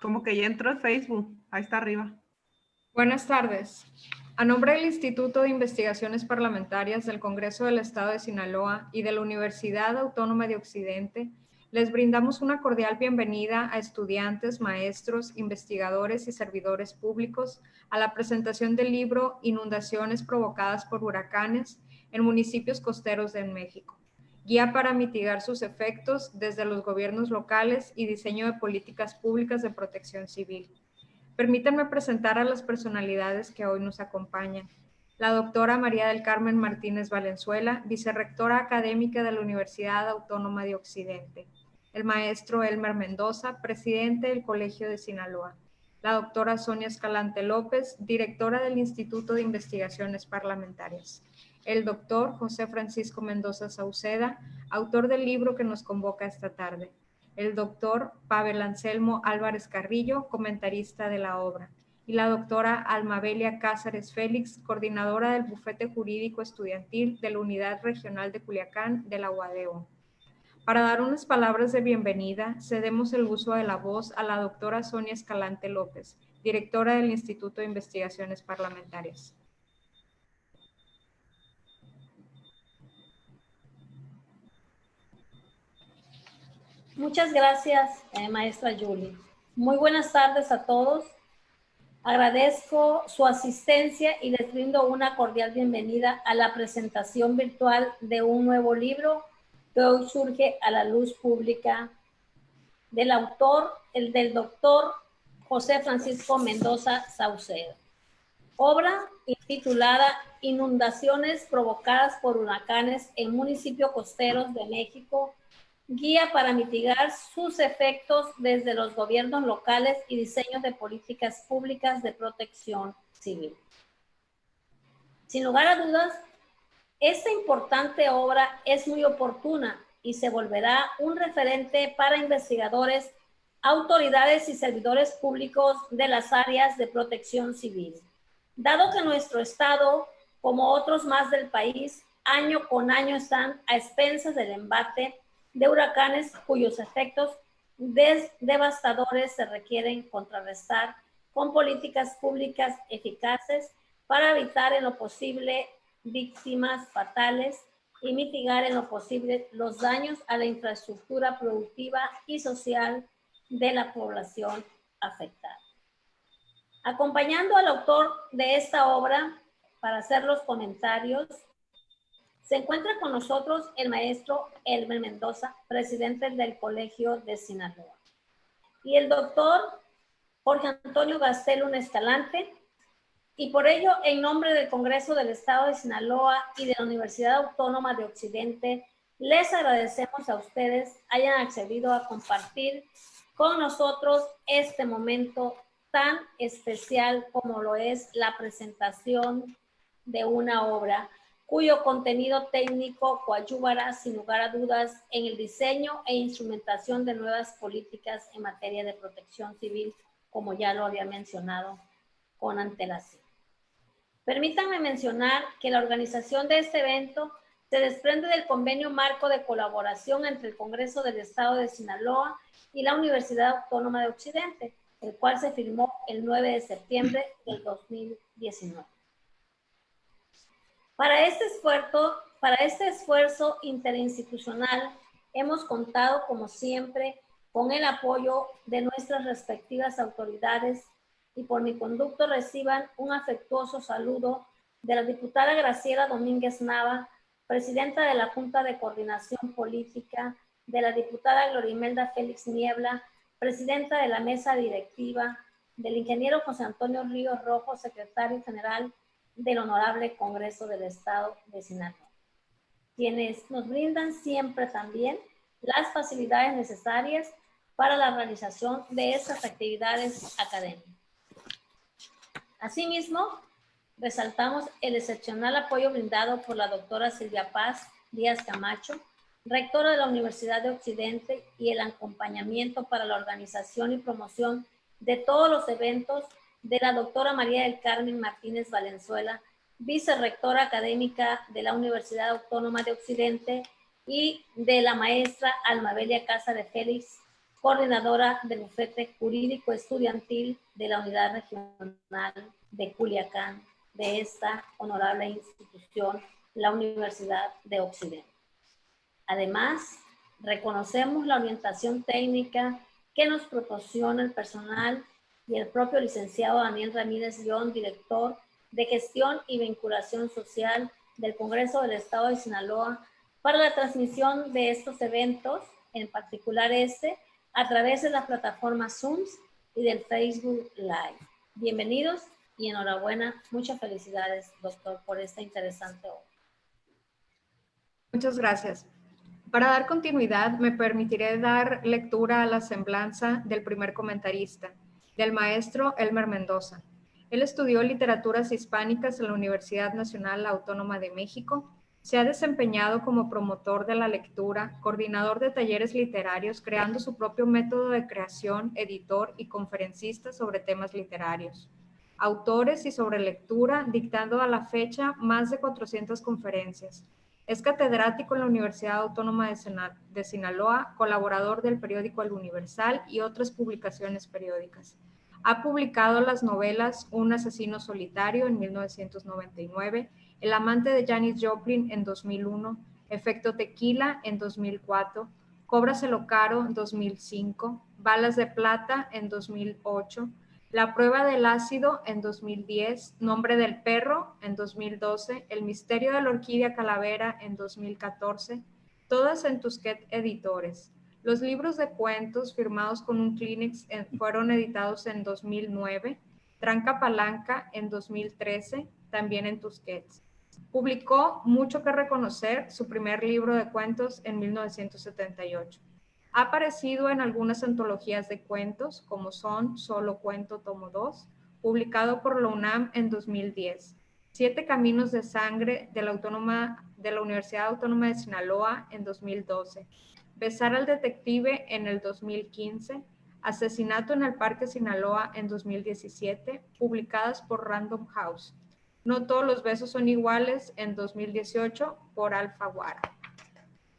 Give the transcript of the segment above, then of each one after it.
Como que ya entró el Facebook. Ahí está arriba. Buenas tardes. A nombre del Instituto de Investigaciones Parlamentarias del Congreso del Estado de Sinaloa y de la Universidad Autónoma de Occidente, les brindamos una cordial bienvenida a estudiantes, maestros, investigadores y servidores públicos a la presentación del libro Inundaciones provocadas por huracanes en municipios costeros de México. Guía para mitigar sus efectos desde los gobiernos locales y diseño de políticas públicas de protección civil. Permítanme presentar a las personalidades que hoy nos acompañan. La doctora María del Carmen Martínez Valenzuela, vicerrectora académica de la Universidad Autónoma de Occidente. El maestro Elmer Mendoza, presidente del Colegio de Sinaloa. La doctora Sonia Escalante López, directora del Instituto de Investigaciones Parlamentarias. El doctor José Francisco Mendoza Sauceda, autor del libro que nos convoca esta tarde. El doctor Pavel Anselmo Álvarez Carrillo, comentarista de la obra, y la doctora Almabelia Cázares Félix, coordinadora del Bufete Jurídico Estudiantil de la Unidad Regional de Culiacán de la UADO. Para dar unas palabras de bienvenida, cedemos el uso de la voz a la doctora Sonia Escalante López, directora del Instituto de Investigaciones Parlamentarias. Muchas gracias, maestra Julie. Muy buenas tardes a todos. Agradezco su asistencia y les brindo una cordial bienvenida a la presentación virtual de un nuevo libro que hoy surge a la luz pública del autor, el del doctor José Francisco Mendoza Saucedo. Obra intitulada Inundaciones provocadas por huracanes en municipios costeros de México, guía para mitigar sus efectos desde los gobiernos locales y diseños de políticas públicas de protección civil. Sin lugar a dudas, esta importante obra es muy oportuna y se volverá un referente para investigadores, autoridades y servidores públicos de las áreas de protección civil, dado que nuestro estado, como otros más del país, año con año están a expensas del embate de huracanes cuyos efectos devastadores se requieren contrarrestar con políticas públicas eficaces para evitar en lo posible víctimas fatales y mitigar en lo posible los daños a la infraestructura productiva y social de la población afectada. Acompañando al autor de esta obra para hacer los comentarios, se encuentra con nosotros el maestro Elmer Mendoza, presidente del Colegio de Sinaloa, y el doctor Jorge Antonio Gastelum Escalante, y por ello, en nombre del Congreso del Estado de Sinaloa y de la Universidad Autónoma de Occidente, les agradecemos a ustedes hayan accedido a compartir con nosotros este momento tan especial como lo es la presentación de una obra cuyo contenido técnico coadyuvará sin lugar a dudas en el diseño e instrumentación de nuevas políticas en materia de protección civil, como ya lo había mencionado con antelación. Permítanme mencionar que la organización de este evento se desprende del convenio marco de colaboración entre el Congreso del Estado de Sinaloa y la Universidad Autónoma de Occidente, el cual se firmó el 9 de septiembre del 2019. Para este esfuerzo interinstitucional hemos contado, como siempre, con el apoyo de nuestras respectivas autoridades y por mi conducto reciban un afectuoso saludo de la diputada Graciela Domínguez Nava, presidenta de la Junta de Coordinación Política, de la diputada Glorimelda Félix Niebla, presidenta de la mesa directiva, del ingeniero José Antonio Ríos Rojo, secretario general del Honorable Congreso del Estado de Sinaloa, quienes nos brindan siempre también las facilidades necesarias para la realización de estas actividades académicas. Asimismo, resaltamos el excepcional apoyo brindado por la doctora Silvia Paz Díaz Camacho, rectora de la Universidad de Occidente, y el acompañamiento para la organización y promoción de todos los eventos de la doctora María del Carmen Martínez Valenzuela, vicerrectora académica de la Universidad Autónoma de Occidente, y de la maestra Almabelia Casa de Félix, coordinadora del bufete jurídico estudiantil de la Unidad Regional de Culiacán, de esta honorable institución, la Universidad de Occidente. Además, reconocemos la orientación técnica que nos proporciona el personal y el propio licenciado Daniel Ramírez León, director de Gestión y Vinculación Social del Congreso del Estado de Sinaloa, para la transmisión de estos eventos, en particular a través de la plataforma Zoom y del Facebook Live. Bienvenidos y enhorabuena. Muchas felicidades, doctor, por esta interesante obra. Muchas gracias. Para dar continuidad, me permitiré dar lectura a la semblanza del primer comentarista, del maestro Elmer Mendoza. Él estudió literaturas hispánicas en la Universidad Nacional Autónoma de México. Se ha desempeñado como promotor de la lectura, coordinador de talleres literarios, creando su propio método de creación, editor y conferencista sobre temas literarios. Autores y sobre lectura, dictando a la fecha más de 400 conferencias. Es catedrático en la Universidad Autónoma de Sinaloa, colaborador del periódico El Universal y otras publicaciones periódicas. Ha publicado las novelas Un asesino solitario en 1999, El amante de Janis Joplin en 2001, Efecto Tequila en 2004, Cóbraselo caro en 2005, Balas de plata en 2008, La prueba del ácido en 2010, Nombre del perro en 2012, El misterio de la orquídea calavera en 2014, todas en Tusquets Editores. Los libros de cuentos firmados con un Kleenex fueron editados en 2009, Tranca Palanca en 2013, también en Tusquets. Publicó Mucho que reconocer, su primer libro de cuentos en 1978. Ha aparecido en algunas antologías de cuentos, como son Solo Cuento Tomo 2, publicado por la UNAM en 2010, Siete Caminos de Sangre de la Universidad Autónoma de Sinaloa en 2012, Besar al detective en el 2015, Asesinato en el Parque Sinaloa en 2017, publicadas por Random House. No todos los besos son iguales en 2018 por Alfaguara.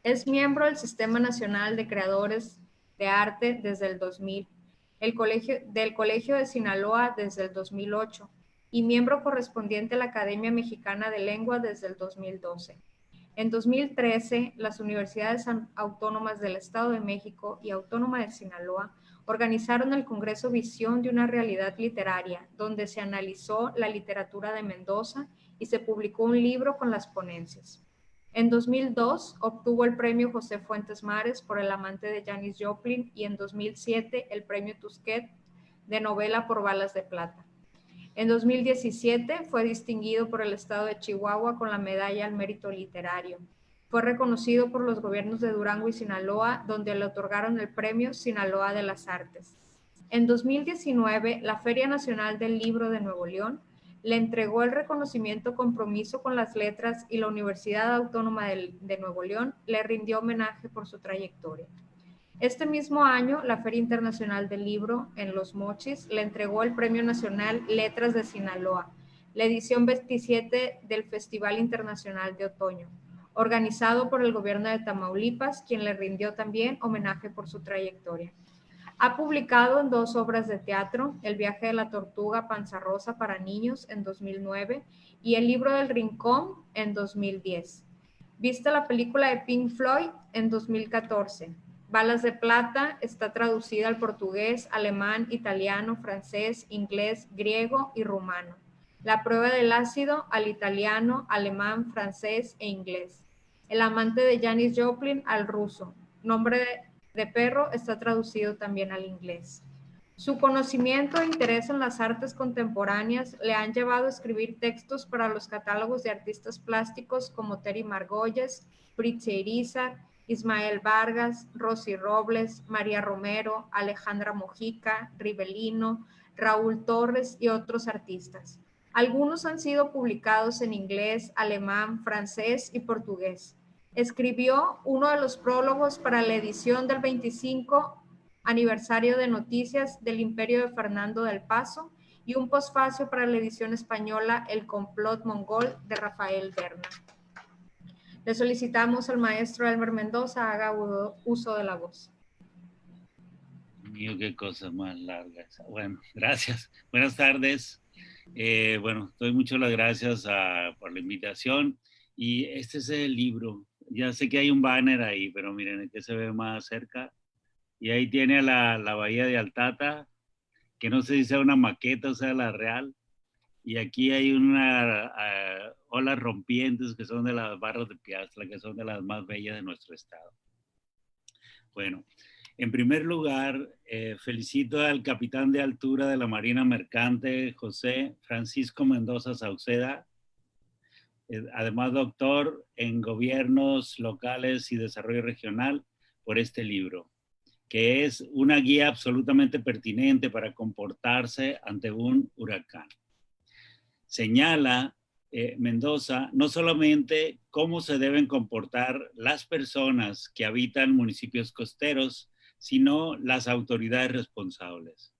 Es miembro del Sistema Nacional de Creadores de Arte desde el 2000, del Colegio de Sinaloa desde el 2008 y miembro correspondiente a la Academia Mexicana de Lengua desde el 2012. En 2013, las Universidades Autónomas del Estado de México y Autónoma de Sinaloa organizaron el Congreso Visión de una Realidad Literaria, donde se analizó la literatura de Mendoza y se publicó un libro con las ponencias. En 2002 obtuvo el premio José Fuentes Mares por El amante de Janis Joplin y en 2007 el premio Tusquets de novela por Balas de plata. En 2017 fue distinguido por el estado de Chihuahua con la medalla al mérito literario. Fue reconocido por los gobiernos de Durango y Sinaloa, donde le otorgaron el premio Sinaloa de las Artes. En 2019, la Feria Nacional del Libro de Nuevo León le entregó el reconocimiento Compromiso con las Letras y la Universidad Autónoma de Nuevo León le rindió homenaje por su trayectoria. Este mismo año, la Feria Internacional del Libro en Los Mochis le entregó el Premio Nacional Letras de Sinaloa, la edición 27 del Festival Internacional de Otoño, organizado por el gobierno de Tamaulipas, quien le rindió también homenaje por su trayectoria. Ha publicado en 2 obras de teatro, El viaje de la tortuga Panza Rosa para niños en 2009 y El libro del rincón en 2010. Viste la película de Pink Floyd en 2014. Balas de plata está traducida al portugués, alemán, italiano, francés, inglés, griego y rumano. La prueba del ácido al italiano, alemán, francés e inglés. El amante de Janis Joplin al ruso. Nombre de perro está traducido también al inglés. Su conocimiento e interés en las artes contemporáneas le han llevado a escribir textos para los catálogos de artistas plásticos como Terry Margolles, Fritz Irizar, Ismael Vargas, Rosy Robles, María Romero, Alejandra Mojica, Ribelino, Raúl Torres y otros artistas. Algunos han sido publicados en inglés, alemán, francés y portugués. Escribió uno de los prólogos para la edición del 25 aniversario de Noticias del Imperio de Fernando del Paso y un posfacio para la edición española El complot mongol de Rafael Berna. Le solicitamos al maestro Elmer Mendoza haga uso de la voz. Mío, qué cosa más larga esa. Bueno, gracias. Buenas tardes. Bueno, doy muchas las gracias por la invitación. Y este es el libro. Ya sé que hay un banner ahí, pero miren, el que se ve más cerca. Y ahí tiene la bahía de Altata, que no sé si sea una maqueta o sea la real. Y aquí hay una olas rompientes que son de las barras de Piastla, que son de las más bellas de nuestro estado. Bueno, en primer lugar, felicito al capitán de altura de la Marina Mercante, José Francisco Mendoza Sauceda, además doctor en gobiernos locales y desarrollo regional, por este libro, que es una guía absolutamente pertinente para comportarse ante un huracán. Señala Mendoza no solamente cómo se deben comportar las personas que habitan municipios costeros, sino las autoridades responsables.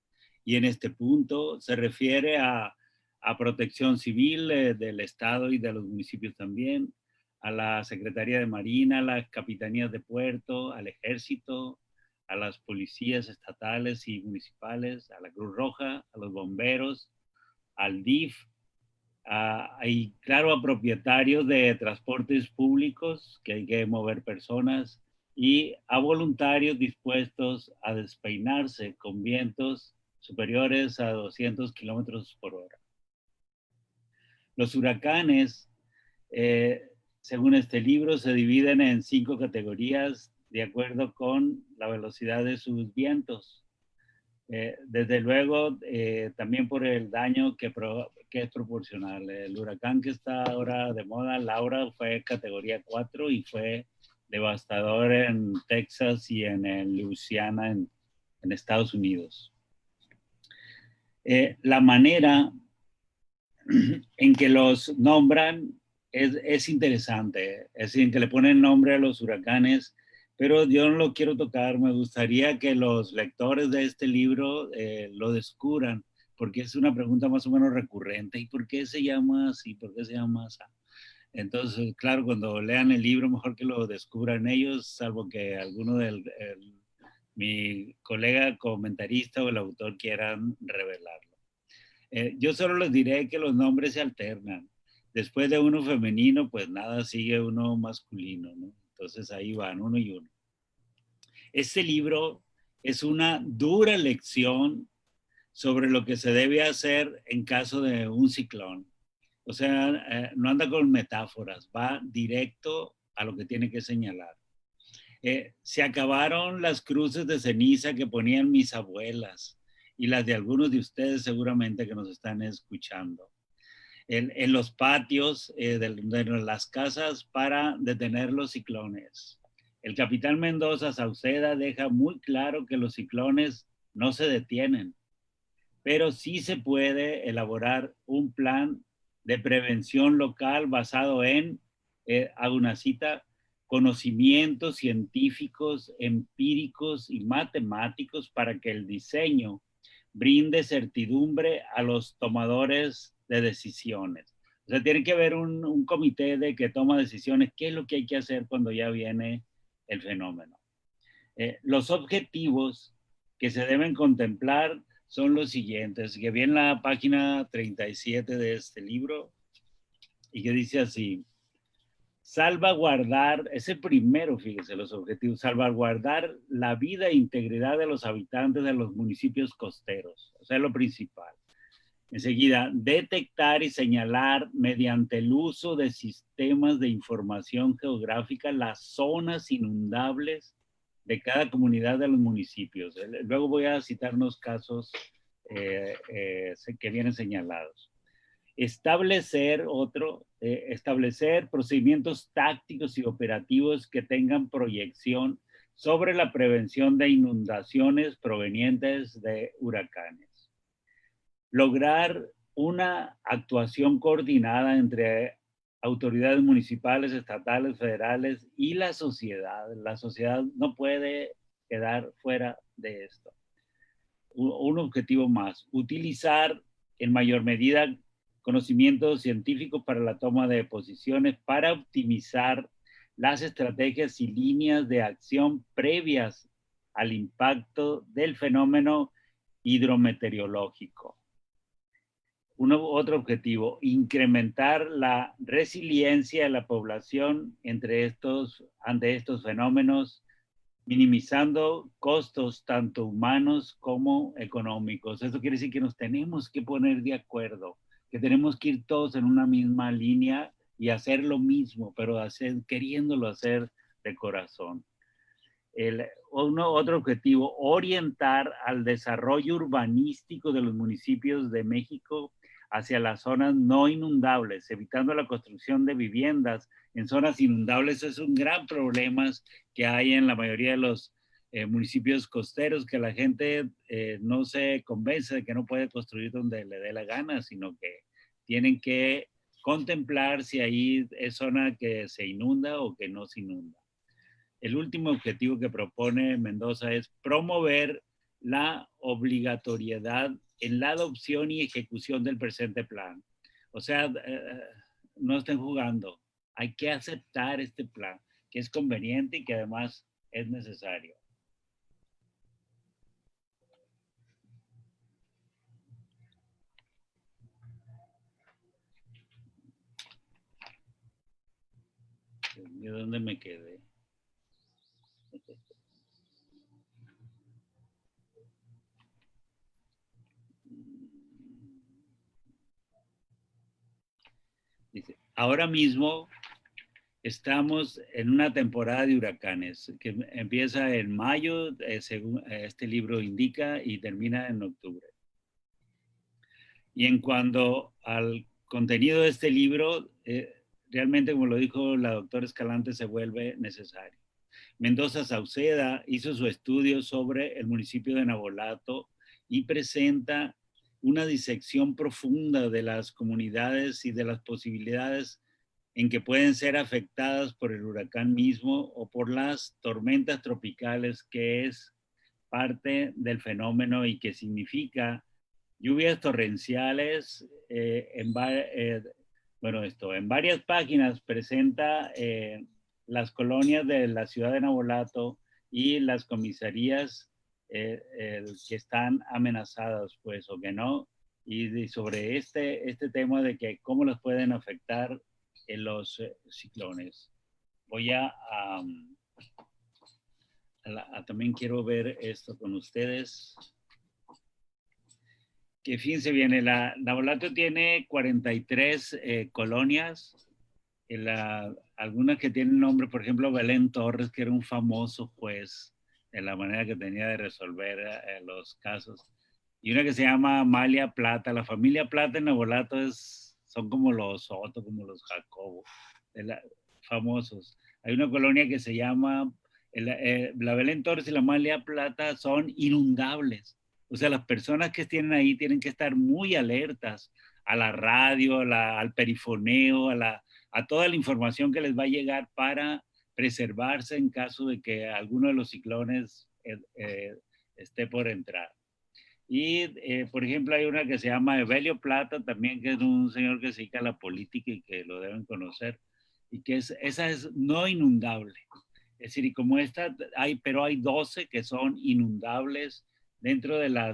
Y en este punto se refiere a protección civil del Estado y de los municipios también, a la Secretaría de Marina, a las capitanías de puerto, al Ejército, a las policías estatales y municipales, a la Cruz Roja, a los bomberos, al DIF, y claro, a propietarios de transportes públicos, que hay que mover personas, y a voluntarios dispuestos a despeinarse con vientos superiores a 200 kilómetros por hora. Los huracanes, según este libro, se dividen en 5 categorías de acuerdo con la velocidad de sus vientos. Desde luego, también por el daño que es proporcional. El huracán que está ahora de moda, Laura, fue categoría 4 y fue devastador en Texas y en Luisiana, en Estados Unidos. La manera en que los nombran es interesante, es decir, que le ponen nombre a los huracanes, pero yo no lo quiero tocar. Me gustaría que los lectores de este libro lo descubran, porque es una pregunta más o menos recurrente. ¿Y por qué se llama así? ¿Por qué se llama así? Entonces, claro, cuando lean el libro, mejor que lo descubran ellos, salvo que alguno mi colega comentarista o el autor quieran revelarlo. Yo solo les diré que los nombres se alternan. Después de uno femenino, pues nada, sigue uno masculino, ¿no? Entonces ahí van, uno y uno. Este libro es una dura lección sobre lo que se debe hacer en caso de un ciclón. O sea, no anda con metáforas, va directo a lo que tiene que señalar. Se acabaron las cruces de ceniza que ponían mis abuelas y las de algunos de ustedes seguramente que nos están escuchando. En los patios de las casas para detener los ciclones. El capitán Mendoza Sauceda deja muy claro que los ciclones no se detienen, pero sí se puede elaborar un plan de prevención local basado en, hago una cita, conocimientos científicos, empíricos y matemáticos para que el diseño brinde certidumbre a los tomadores de decisiones. O sea, tiene que haber un comité de que toma decisiones, qué es lo que hay que hacer cuando ya viene el fenómeno. Los objetivos que se deben contemplar son los siguientes, que viene en la página 37 de este libro y que dice así: salvaguardar, ese primero, fíjense, los objetivos, salvaguardar la vida e integridad de los habitantes de los municipios costeros, o sea, lo principal. Enseguida, detectar y señalar mediante el uso de sistemas de información geográfica las zonas inundables de cada comunidad de los municipios. Luego voy a citar unos casos que vienen señalados. Establecer procedimientos tácticos y operativos que tengan proyección sobre la prevención de inundaciones provenientes de huracanes. Lograr una actuación coordinada entre autoridades municipales, estatales, federales y la sociedad. La sociedad no puede quedar fuera de esto. Un objetivo más, utilizar en mayor medida conocimientos científicos para la toma de posiciones, para optimizar las estrategias y líneas de acción previas al impacto del fenómeno hidrometeorológico. Otro objetivo, incrementar la resiliencia de la población ante estos fenómenos, minimizando costos tanto humanos como económicos. Eso quiere decir que nos tenemos que poner de acuerdo, que tenemos que ir todos en una misma línea y hacer lo mismo, pero queriéndolo hacer de corazón. Otro objetivo, orientar al desarrollo urbanístico de los municipios de México hacia las zonas no inundables, evitando la construcción de viviendas en zonas inundables. Es un gran problema que hay en la mayoría de los municipios costeros, que la gente no se convence de que no puede construir donde le dé la gana, sino que tienen que contemplar si ahí es zona que se inunda o que no se inunda. El último objetivo que propone Mendoza es promover la obligatoriedad en la adopción y ejecución del presente plan. O sea, no estén jugando. Hay que aceptar este plan, que es conveniente y que además es necesario. ¿De dónde me quedé? Dice, ahora mismo estamos en una temporada de huracanes que empieza en mayo, según este libro indica, y termina en octubre. Y en cuanto al contenido de este libro, realmente, como lo dijo la doctora Escalante, se vuelve necesario. Mendoza Sauceda hizo su estudio sobre el municipio de Navolato y presenta una disección profunda de las comunidades y de las posibilidades en que pueden ser afectadas por el huracán mismo o por las tormentas tropicales, que es parte del fenómeno y que significa lluvias torrenciales. En varias páginas presenta las colonias de la ciudad de Navolato y las comisarías que están amenazadas, pues, o que no, y sobre este tema de que cómo las pueden afectar en los ciclones. Voy también quiero ver esto con ustedes. Que fíjense bien, Navolato tiene 43 colonias, algunas que tienen nombre, por ejemplo, Belén Torres, que era un famoso juez en la manera que tenía de resolver los casos, y una que se llama Amalia Plata. La familia Plata en Navolato son como los Soto, como los Jacobo, famosos. Hay una colonia que se llama, la Belén Torres y la Amalia Plata son inundables. O sea, las personas que tienen ahí tienen que estar muy alertas a la radio, al perifoneo, a toda la información que les va a llegar para preservarse en caso de que alguno de los ciclones esté por entrar. Y, por ejemplo, hay una que se llama Evelio Plata, también, que es un señor que se dedica a la política y que lo deben conocer, y que esa es no inundable. Es decir, y como esta, pero hay 12 que son inundables dentro de la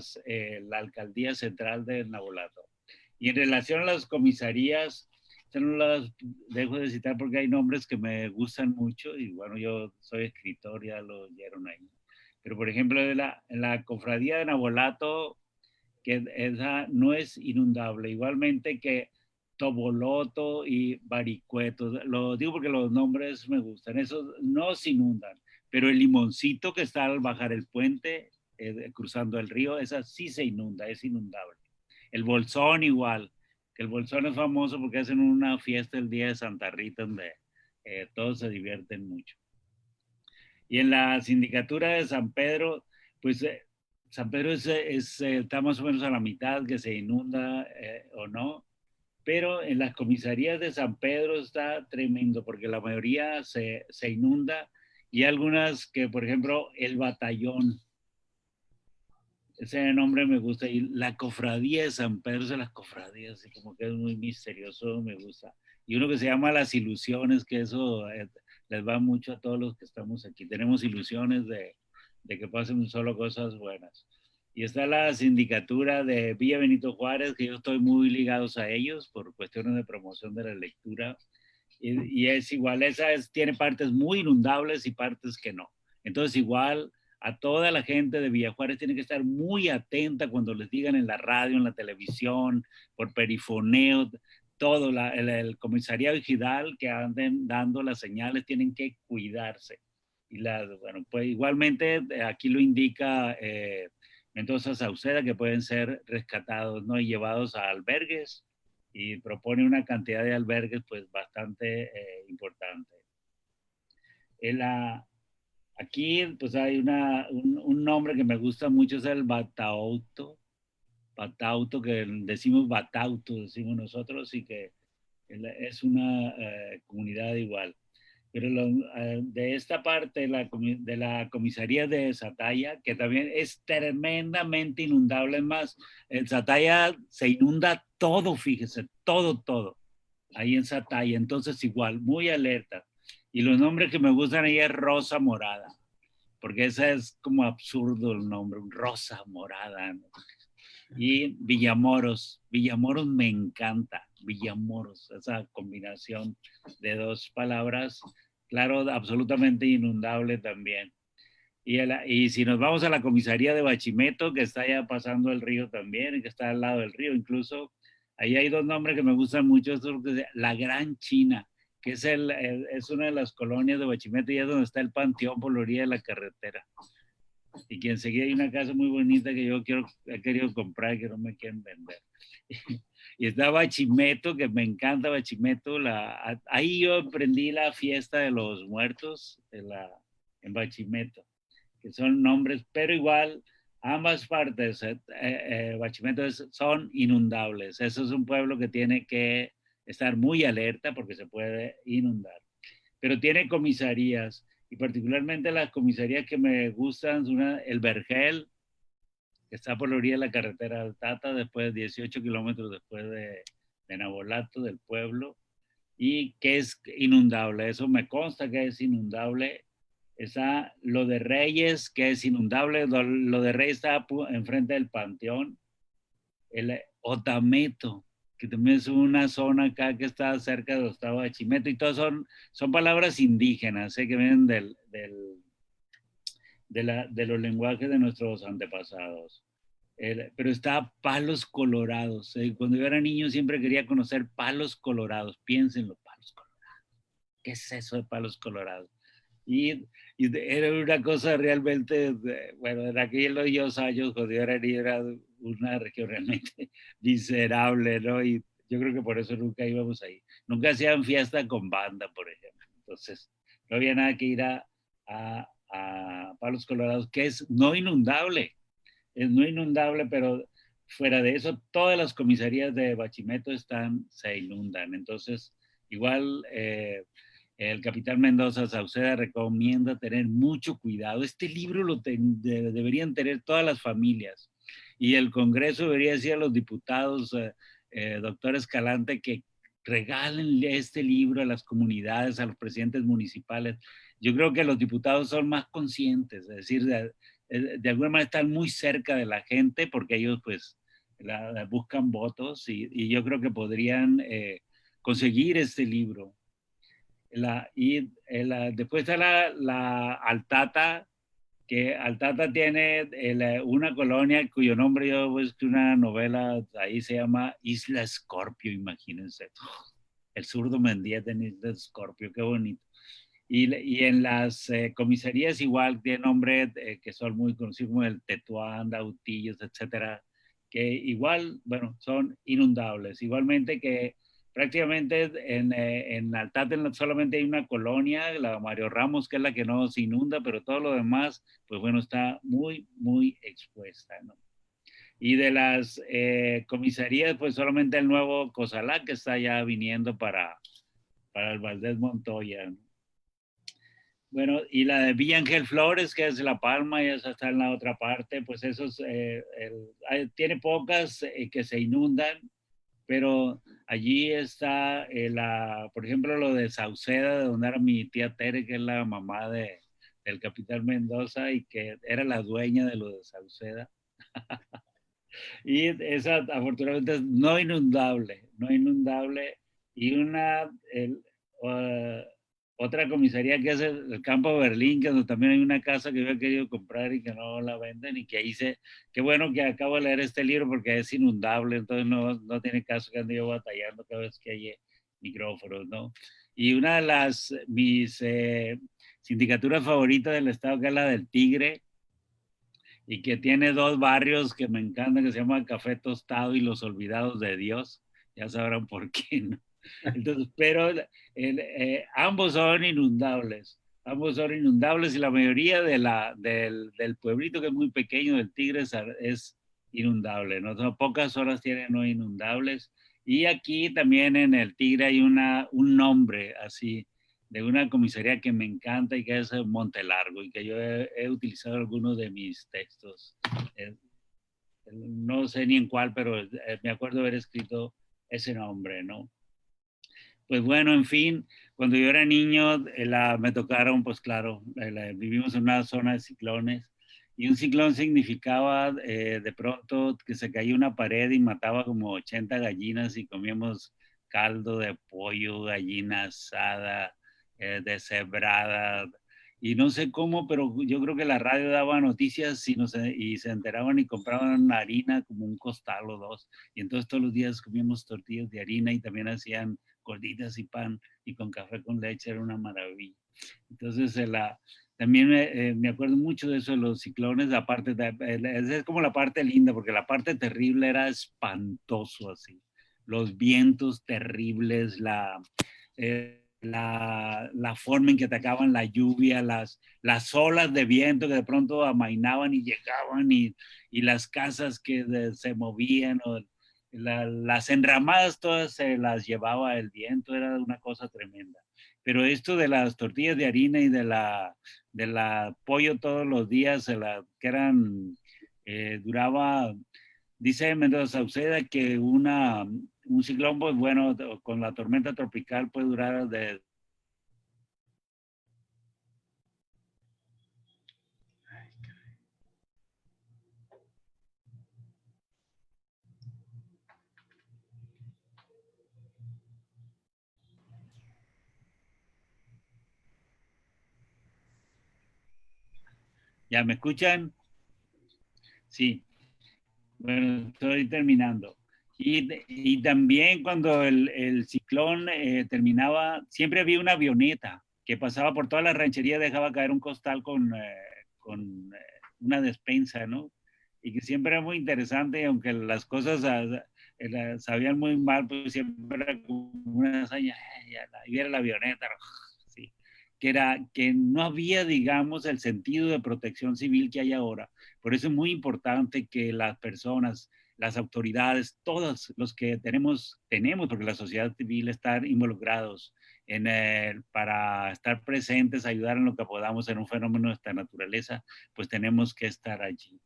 alcaldía central de Navolato. Y en relación a las comisarías, yo no las dejo de citar porque hay nombres que me gustan mucho, y bueno, yo soy escritor, ya lo oyeron ahí. Pero por ejemplo, en la cofradía de Navolato, que esa no es inundable, igualmente que Toboloto y Baricueto. Lo digo porque los nombres me gustan, esos no se inundan, pero el Limoncito, que está al bajar el puente, cruzando el río, esa sí se inunda, es inundable. El Bolsón igual, que el Bolsón es famoso porque hacen una fiesta el día de Santa Rita donde todos se divierten mucho. Y en la sindicatura de San Pedro, pues San Pedro está más o menos a la mitad, que se inunda o no, pero en las comisarías de San Pedro está tremendo porque la mayoría se inunda, y algunas que, por ejemplo, el Batallón, ese nombre me gusta, y la cofradía de San Pedro, de las cofradías, como que es muy misterioso, me gusta. Y uno que se llama Las Ilusiones, que eso les va mucho a todos los que estamos aquí. Tenemos ilusiones de que pasen solo cosas buenas. Y está la sindicatura de Villa Benito Juárez, que yo estoy muy ligados a ellos por cuestiones de promoción de la lectura. Y es igual, tiene partes muy inundables y partes que no. Entonces igual a toda la gente de Villa Juárez tiene que estar muy atenta cuando les digan en la radio, en la televisión, por perifoneo, todo, el comisariado ejidal que anden dando las señales tienen que cuidarse. Y bueno, pues igualmente aquí lo indica Mendoza Sauceda, que pueden ser rescatados, ¿no? Y llevados a albergues, y propone una cantidad de albergues pues bastante importante. Aquí pues hay un nombre que me gusta mucho, es el Batauto, que decimos Batauto, decimos nosotros, y que es una comunidad igual. Pero de esta parte de la comisaría de Sataya, que también es tremendamente inundable, es más, en Sataya se inunda todo, fíjese, todo, ahí en Sataya, entonces igual, muy alerta. Y los nombres que me gustan ahí es Rosa Morada, porque ese es como absurdo el nombre, Rosa Morada, ¿no? Y Villamoros me encanta, Villamoros, esa combinación de dos palabras, claro, absolutamente inundable también. Y si nos vamos a la comisaría de Bachimeto, que está allá pasando el río también, que está al lado del río incluso, ahí hay dos nombres que me gustan mucho, la Gran China, que es una de las colonias de Bachimeto y es donde está el panteón por la orilla de la carretera. Y que enseguida hay una casa muy bonita que yo he querido comprar que no me quieren vender. Y está Bachimeto, que me encanta Bachimeto. Ahí yo aprendí la fiesta de los muertos en Bachimeto, que son nombres, pero igual ambas partes, Bachimeto son inundables. Eso es un pueblo que tiene que estar muy alerta porque se puede inundar. Pero tiene comisarías, y particularmente las comisarías que me gustan son el Vergel, que está por la orilla de la carretera del Tata, después de 18 kilómetros después de Nabolato, del pueblo, y que es inundable. Eso me consta que es inundable. Está lo de Reyes, que es inundable. Lo de Reyes está enfrente del Panteón. El Otameto, que también es una zona acá que está cerca de Gustavo Bachimeto, y todas son palabras indígenas, que vienen de los lenguajes de nuestros antepasados. Pero está Palos Colorados. Cuando yo era niño siempre quería conocer Palos Colorados. Piénsenlo, Palos Colorados. ¿Qué es eso de Palos Colorados? Y era una cosa realmente, bueno, en aquellos años cuando yo era niño era una región realmente miserable, ¿no? Y yo creo que por eso nunca íbamos ahí. Nunca hacían fiesta con banda, por ejemplo. Entonces, no había nada que ir a Palos Colorados, que es no inundable, pero fuera de eso, todas las comisarías de Bachimeto se inundan. Entonces, igual el capitán Mendoza Sauceda recomienda tener mucho cuidado. Este libro deberían tener todas las familias, y el Congreso debería decir a los diputados, doctor Escalante, que regalen este libro a las comunidades, a los presidentes municipales. Yo creo que los diputados son más conscientes, es decir, de alguna manera están muy cerca de la gente porque ellos pues buscan votos, y yo creo que podrían conseguir este libro. Después está la Altata, que Altata tiene una colonia cuyo nombre yo busqué una novela, ahí se llama Isla Escorpio, imagínense. El zurdo Mendía en Isla Escorpio, qué bonito. Y en las comisarías igual tiene nombres que son muy conocidos como el Tetuán, Dautillos, etcétera, que igual, bueno, son inundables. Igualmente que prácticamente en Altate solamente hay una colonia, la Mario Ramos, que es la que no se inunda, pero todo lo demás, pues bueno, está muy, muy expuesta, ¿no? Y de las comisarías, pues solamente el nuevo Cozalá, que está ya viniendo para el Valdés Montoya, ¿no? Bueno, y la de Villa Ángel Flores, que es La Palma, y esa está en la otra parte, pues tiene pocas que se inundan, pero allí está, por ejemplo, lo de Sauceda, de donde era mi tía Tere, que es la mamá del capitán Mendoza y que era la dueña de lo de Sauceda. Y esa afortunadamente es no inundable, no inundable. Y uh, otra comisaría que es el Campo Berlín, que donde también hay una casa que yo he querido comprar y que no la venden y que ahí qué bueno que acabo de leer este libro porque es inundable, entonces no tiene caso que ande yo batallando cada vez que hay micrófonos, ¿no? Y una de mis sindicaturas favoritas del estado, que es la del Tigre, y que tiene dos barrios que me encantan, que se llama Café Tostado y Los Olvidados de Dios. Ya sabrán por qué, ¿no? Entonces, pero ambos son inundables. Ambos son inundables y la mayoría del pueblito que es muy pequeño, del Tigre, es inundable, ¿no? Son pocas horas tienen no inundables. Y aquí también en el Tigre hay un nombre así, de una comisaría que me encanta y que es Montelargo y que yo he utilizado algunos de mis textos. No sé ni en cuál, pero me acuerdo haber escrito ese nombre, ¿no? Pues bueno, en fin, cuando yo era niño me tocaron, pues claro, vivimos en una zona de ciclones y un ciclón significaba de pronto que se caía una pared y mataba como 80 gallinas y comíamos caldo de pollo, gallina asada, deshebrada. Y no sé cómo, pero yo creo que la radio daba noticias y se enteraban y compraban harina como un costal o dos. Y entonces todos los días comíamos tortillas de harina y también hacían gorditas y pan y con café con leche, era una maravilla. Entonces, también me acuerdo mucho de eso de los ciclones, aparte es como la parte linda, porque la parte terrible era espantoso así. Los vientos terribles, la forma en que atacaban la lluvia, las olas de viento que de pronto amainaban y llegaban y las casas que se movían o las enramadas todas se las llevaba el viento, era una cosa tremenda. Pero esto de las tortillas de harina y de la pollo todos los días, que eran, duraba, dice Mendoza Sauceda que un ciclón, pues bueno, con la tormenta tropical puede durar de... ¿Ya me escuchan? Sí. Bueno, estoy terminando. Y también cuando el ciclón terminaba, siempre había una avioneta que pasaba por toda la ranchería, dejaba caer un costal con una despensa, ¿no? Y que siempre era muy interesante, aunque las cosas sabían muy mal, pues siempre era como una hazaña, y era la avioneta, sí. Que no había, digamos, el sentido de protección civil que hay ahora. Por eso es muy importante que las personas, las autoridades, todos los que tenemos, porque la sociedad civil está involucrados para estar presentes, ayudar en lo que podamos en un fenómeno de esta naturaleza, pues tenemos que estar allí.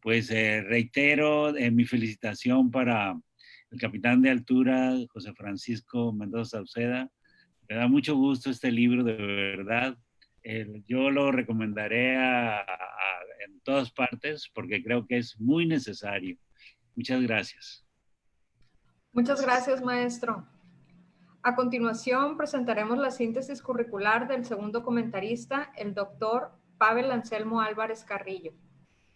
Pues reitero mi felicitación para el capitán de altura, José Francisco Mendoza Sauceda. Me da mucho gusto este libro, de verdad. Yo lo recomendaré en todas partes porque creo que es muy necesario. Muchas gracias. Muchas gracias, maestro. A continuación, presentaremos la síntesis curricular del segundo comentarista, el doctor Pavel Anselmo Álvarez Carrillo.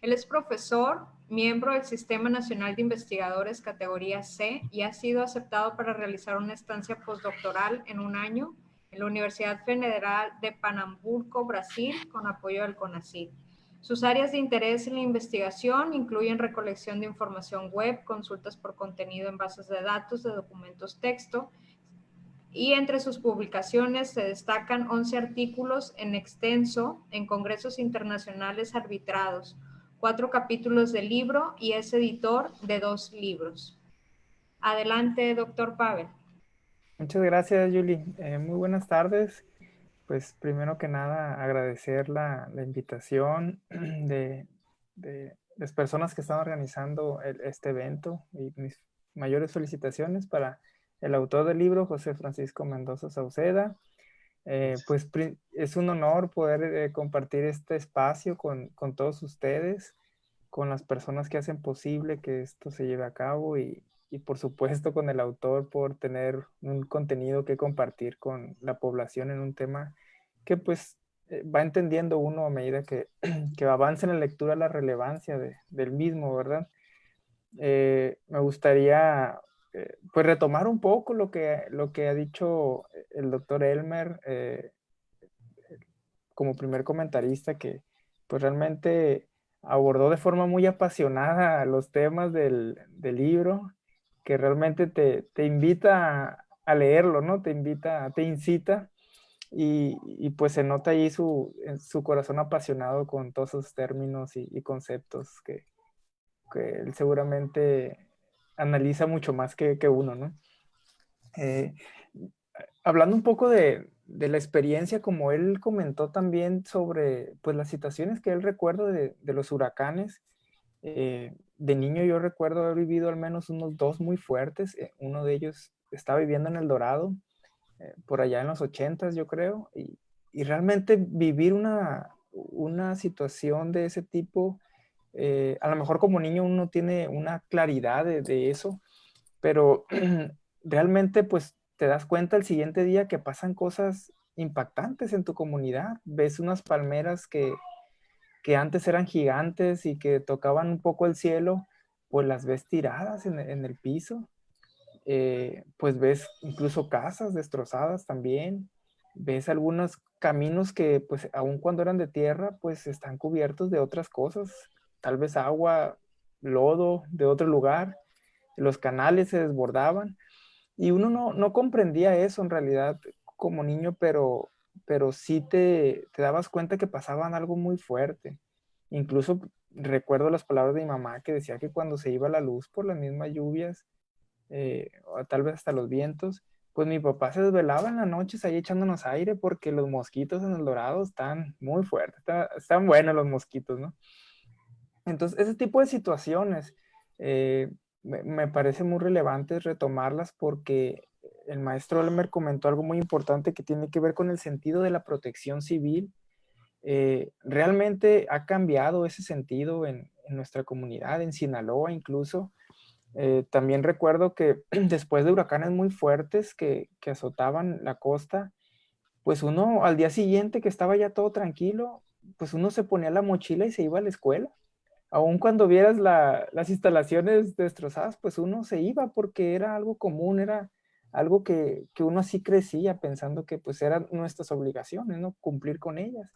Él es profesor, miembro del Sistema Nacional de Investigadores categoría C y ha sido aceptado para realizar una estancia postdoctoral en un año en la Universidad Federal de Pernambuco, Brasil, con apoyo del CONACYT. Sus áreas de interés en la investigación incluyen recolección de información web, consultas por contenido en bases de datos, de documentos texto, y entre sus publicaciones se destacan 11 artículos en extenso en congresos internacionales arbitrados, 4 capítulos de libro y es editor de 2 libros. Adelante, doctor Pavel. Muchas gracias, Julie. Muy buenas tardes. Pues primero que nada agradecer la invitación de las personas que están organizando este evento y mayores felicitaciones para el autor del libro, José Francisco Mendoza Sauceda. Pues es un honor poder compartir este espacio con todos ustedes, con las personas que hacen posible que esto se lleve a cabo y por supuesto con el autor por tener un contenido que compartir con la población en un tema que pues va entendiendo uno a medida que avanza en la lectura la relevancia del mismo, ¿verdad? Me gustaría pues retomar un poco lo que ha dicho el doctor Elmer como primer comentarista, que pues realmente abordó de forma muy apasionada los temas del libro, que realmente te invita a leerlo, ¿no? Te incita y pues se nota ahí su corazón apasionado con todos esos términos y conceptos que él seguramente analiza mucho más que uno, ¿no? Eh, Hablando un poco de la experiencia, como él comentó también sobre pues, las situaciones que él recuerda de los huracanes, de niño yo recuerdo haber vivido al menos unos dos muy fuertes. Uno de ellos estaba viviendo en El Dorado, por allá en los 80s, yo creo, y realmente vivir una situación de ese tipo, a lo mejor como niño uno tiene una claridad de eso, pero realmente pues te das cuenta el siguiente día que pasan cosas impactantes en tu comunidad. Ves unas palmeras que antes eran gigantes y que tocaban un poco el cielo, pues las ves tiradas en el piso. Pues ves incluso casas destrozadas también. Ves algunos caminos que pues aun cuando eran de tierra, pues están cubiertos de otras cosas, tal vez agua, lodo de otro lugar. Los canales se desbordaban y uno no comprendía eso en realidad como niño, pero sí te dabas cuenta que pasaban algo muy fuerte. Incluso recuerdo las palabras de mi mamá que decía que cuando se iba la luz por las mismas lluvias, o tal vez hasta los vientos, pues mi papá se desvelaba en las noches ahí echándonos aire porque los mosquitos en El Dorado están muy fuertes, están buenos los mosquitos, ¿no? Entonces, ese tipo de situaciones me parece muy relevante retomarlas porque el maestro Elmer comentó algo muy importante que tiene que ver con el sentido de la protección civil. Realmente ha cambiado ese sentido en nuestra comunidad, en Sinaloa incluso. También recuerdo que después de huracanes muy fuertes que azotaban la costa, pues uno al día siguiente que estaba ya todo tranquilo, pues uno se ponía la mochila y se iba a la escuela. Aun cuando vieras las instalaciones destrozadas, pues uno se iba porque era algo común, era algo que uno así crecía pensando que pues eran nuestras obligaciones, ¿no? Cumplir con ellas.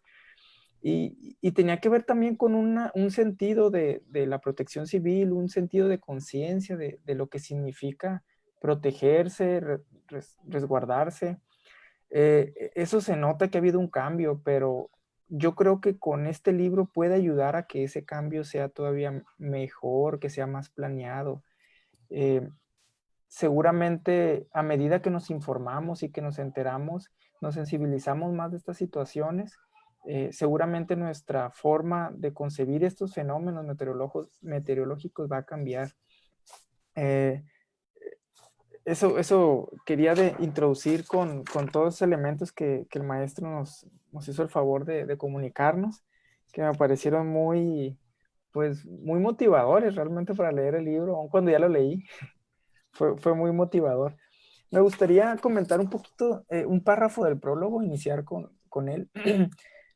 Y tenía que ver también con un sentido de la protección civil, un sentido de conciencia de lo que significa protegerse, resguardarse. Eso se nota que ha habido un cambio, pero yo creo que con este libro puede ayudar a que ese cambio sea todavía mejor, que sea más planeado. Eh, Seguramente a medida que nos informamos y que nos enteramos, nos sensibilizamos más de estas situaciones, seguramente nuestra forma de concebir estos fenómenos meteorológicos va a cambiar. Eh, eso quería introducir con todos los elementos que el maestro nos hizo el favor de comunicarnos, que me parecieron pues, muy motivadores realmente para leer el libro, aun cuando ya lo leí, fue muy motivador. Me gustaría comentar un poquito, un párrafo del prólogo, iniciar con él.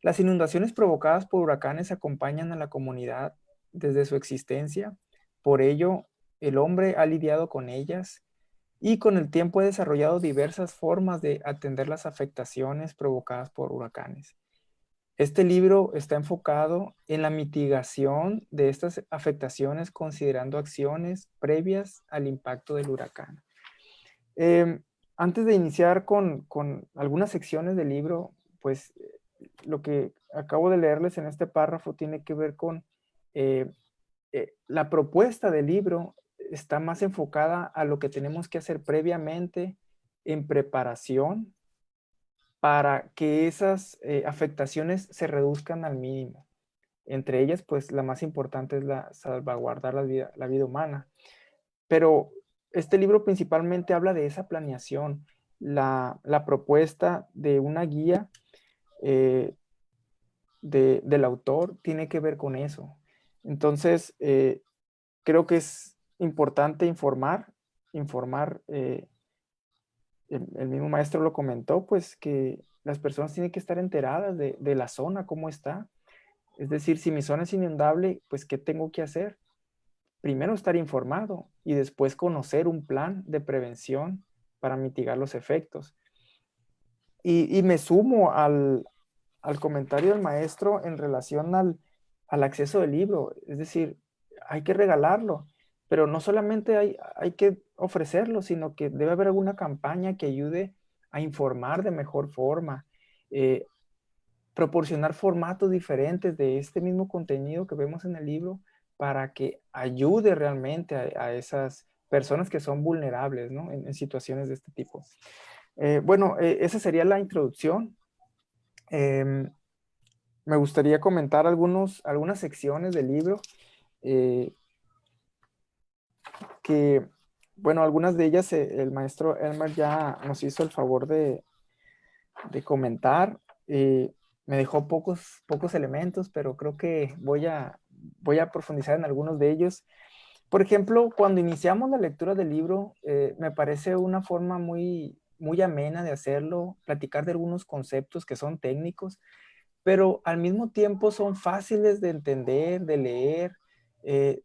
Las inundaciones provocadas por huracanes acompañan a la comunidad desde su existencia, por ello el hombre ha lidiado con ellas y con el tiempo ha desarrollado diversas formas de atender las afectaciones provocadas por huracanes. Este libro está enfocado en la mitigación de estas afectaciones considerando acciones previas al impacto del huracán. Antes de iniciar con algunas secciones del libro, pues lo que acabo de leerles en este párrafo tiene que ver con la propuesta del libro está más enfocada a lo que tenemos que hacer previamente en preparación para que esas afectaciones se reduzcan al mínimo. Entre ellas, pues la más importante es salvaguardar la vida humana. Pero este libro principalmente habla de esa planeación, la propuesta de una guía del autor tiene que ver con eso. Entonces, creo que es importante informar, el mismo maestro lo comentó, pues que las personas tienen que estar enteradas de la zona, cómo está. Es decir, si mi zona es inundable, pues ¿qué tengo que hacer? Primero estar informado y después conocer un plan de prevención para mitigar los efectos. Y me sumo al comentario del maestro en relación al acceso del libro. Es decir, hay que regalarlo, pero no solamente hay que ofrecerlo, sino que debe haber alguna campaña que ayude a informar de mejor forma, eh, proporcionar formatos diferentes de este mismo contenido que vemos en el libro para que ayude realmente a esas personas que son vulnerables, ¿no? En situaciones de este tipo. Bueno, esa sería la introducción. Em, Me gustaría comentar algunas secciones del libro eh, que, bueno, algunas de ellas el maestro Elmer ya nos hizo el favor de comentar. Me dejó pocos elementos, pero creo que voy a profundizar en algunos de ellos. Por ejemplo, cuando iniciamos la lectura del libro, me parece una forma muy amena de hacerlo, platicar de algunos conceptos que son técnicos, pero al mismo tiempo son fáciles de entender, de leer. eh,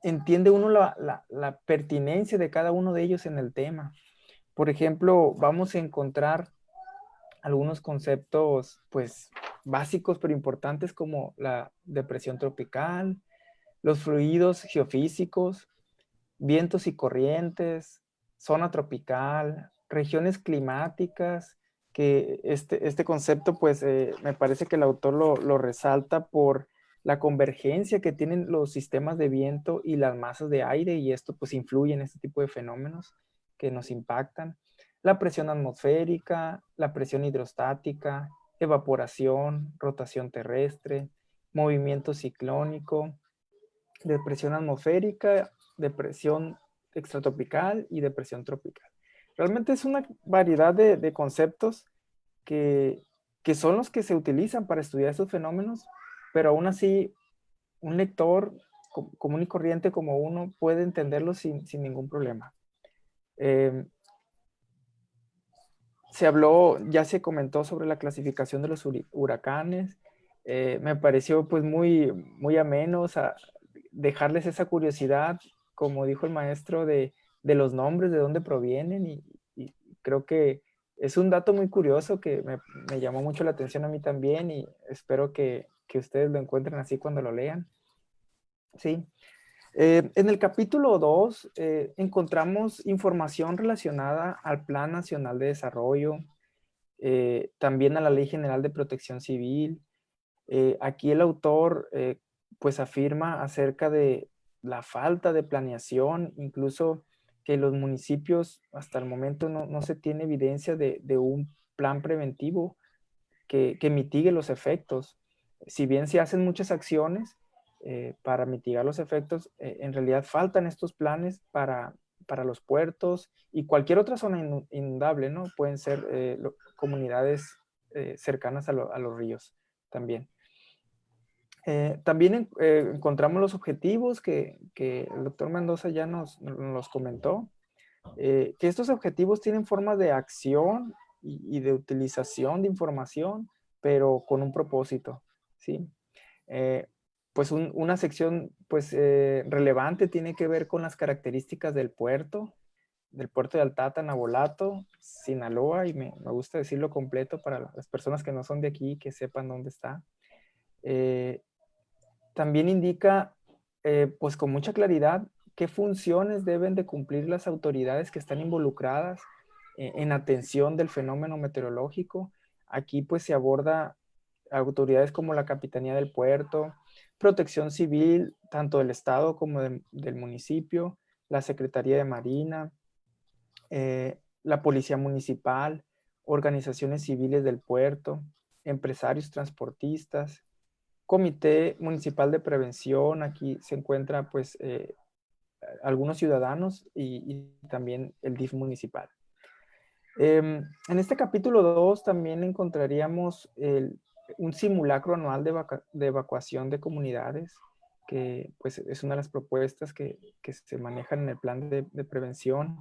Entiende uno la pertinencia de cada uno de ellos en el tema. Por ejemplo, vamos a encontrar algunos conceptos, pues, básicos pero importantes como la depresión tropical, los fluidos geofísicos, vientos y corrientes, zona tropical, regiones climáticas, que este concepto, pues, me parece que el autor lo resalta por la convergencia que tienen los sistemas de viento y las masas de aire, y esto, pues, influye en este tipo de fenómenos que nos impactan. La presión atmosférica, la presión hidrostática, evaporación, rotación terrestre, movimiento ciclónico, depresión atmosférica, depresión extratropical y depresión tropical. Realmente es una variedad de conceptos que, que son los que se utilizan para estudiar estos fenómenos, pero aún así un lector común y corriente como uno puede entenderlos sin ningún problema. Ya se comentó sobre la clasificación de los huracanes. Me pareció pues muy ameno, o sea, dejarles esa curiosidad, como dijo el maestro, de los nombres, de dónde provienen, y creo que es un dato muy curioso que me llamó mucho la atención a mí también, y espero que ustedes lo encuentren así cuando lo lean. Sí. En el capítulo 2 encontramos información relacionada al Plan Nacional de Desarrollo, también a la Ley General de Protección Civil. Aquí el autor pues afirma acerca de la falta de planeación, incluso que los municipios hasta el momento no se tiene evidencia de un plan preventivo que mitigue los efectos. Si bien se hacen muchas acciones para mitigar los efectos, en realidad faltan estos planes para los puertos y cualquier otra zona inundable, ¿no? Pueden ser comunidades cercanas a los ríos también. También encontramos los objetivos que el doctor Mendoza ya nos comentó, que estos objetivos tienen formas de acción y de utilización de información, pero con un propósito, ¿sí? Pues una sección pues, relevante tiene que ver con las características del puerto de Altata, Nabolato, Sinaloa, y me gusta decirlo completo para las personas que no son de aquí, que sepan dónde está. También indica, pues con mucha claridad, qué funciones deben de cumplir las autoridades que están involucradas en atención del fenómeno meteorológico. Aquí pues se aborda autoridades como la Capitanía del Puerto, Protección Civil, tanto del Estado como del municipio, la Secretaría de Marina, la Policía Municipal, organizaciones civiles del puerto, empresarios transportistas, Comité Municipal de Prevención. Aquí se encuentra pues algunos ciudadanos y también el DIF municipal. En este capítulo 2 también encontraríamos un simulacro anual de evacuación de comunidades, que pues es una de las propuestas que se manejan en el plan de prevención.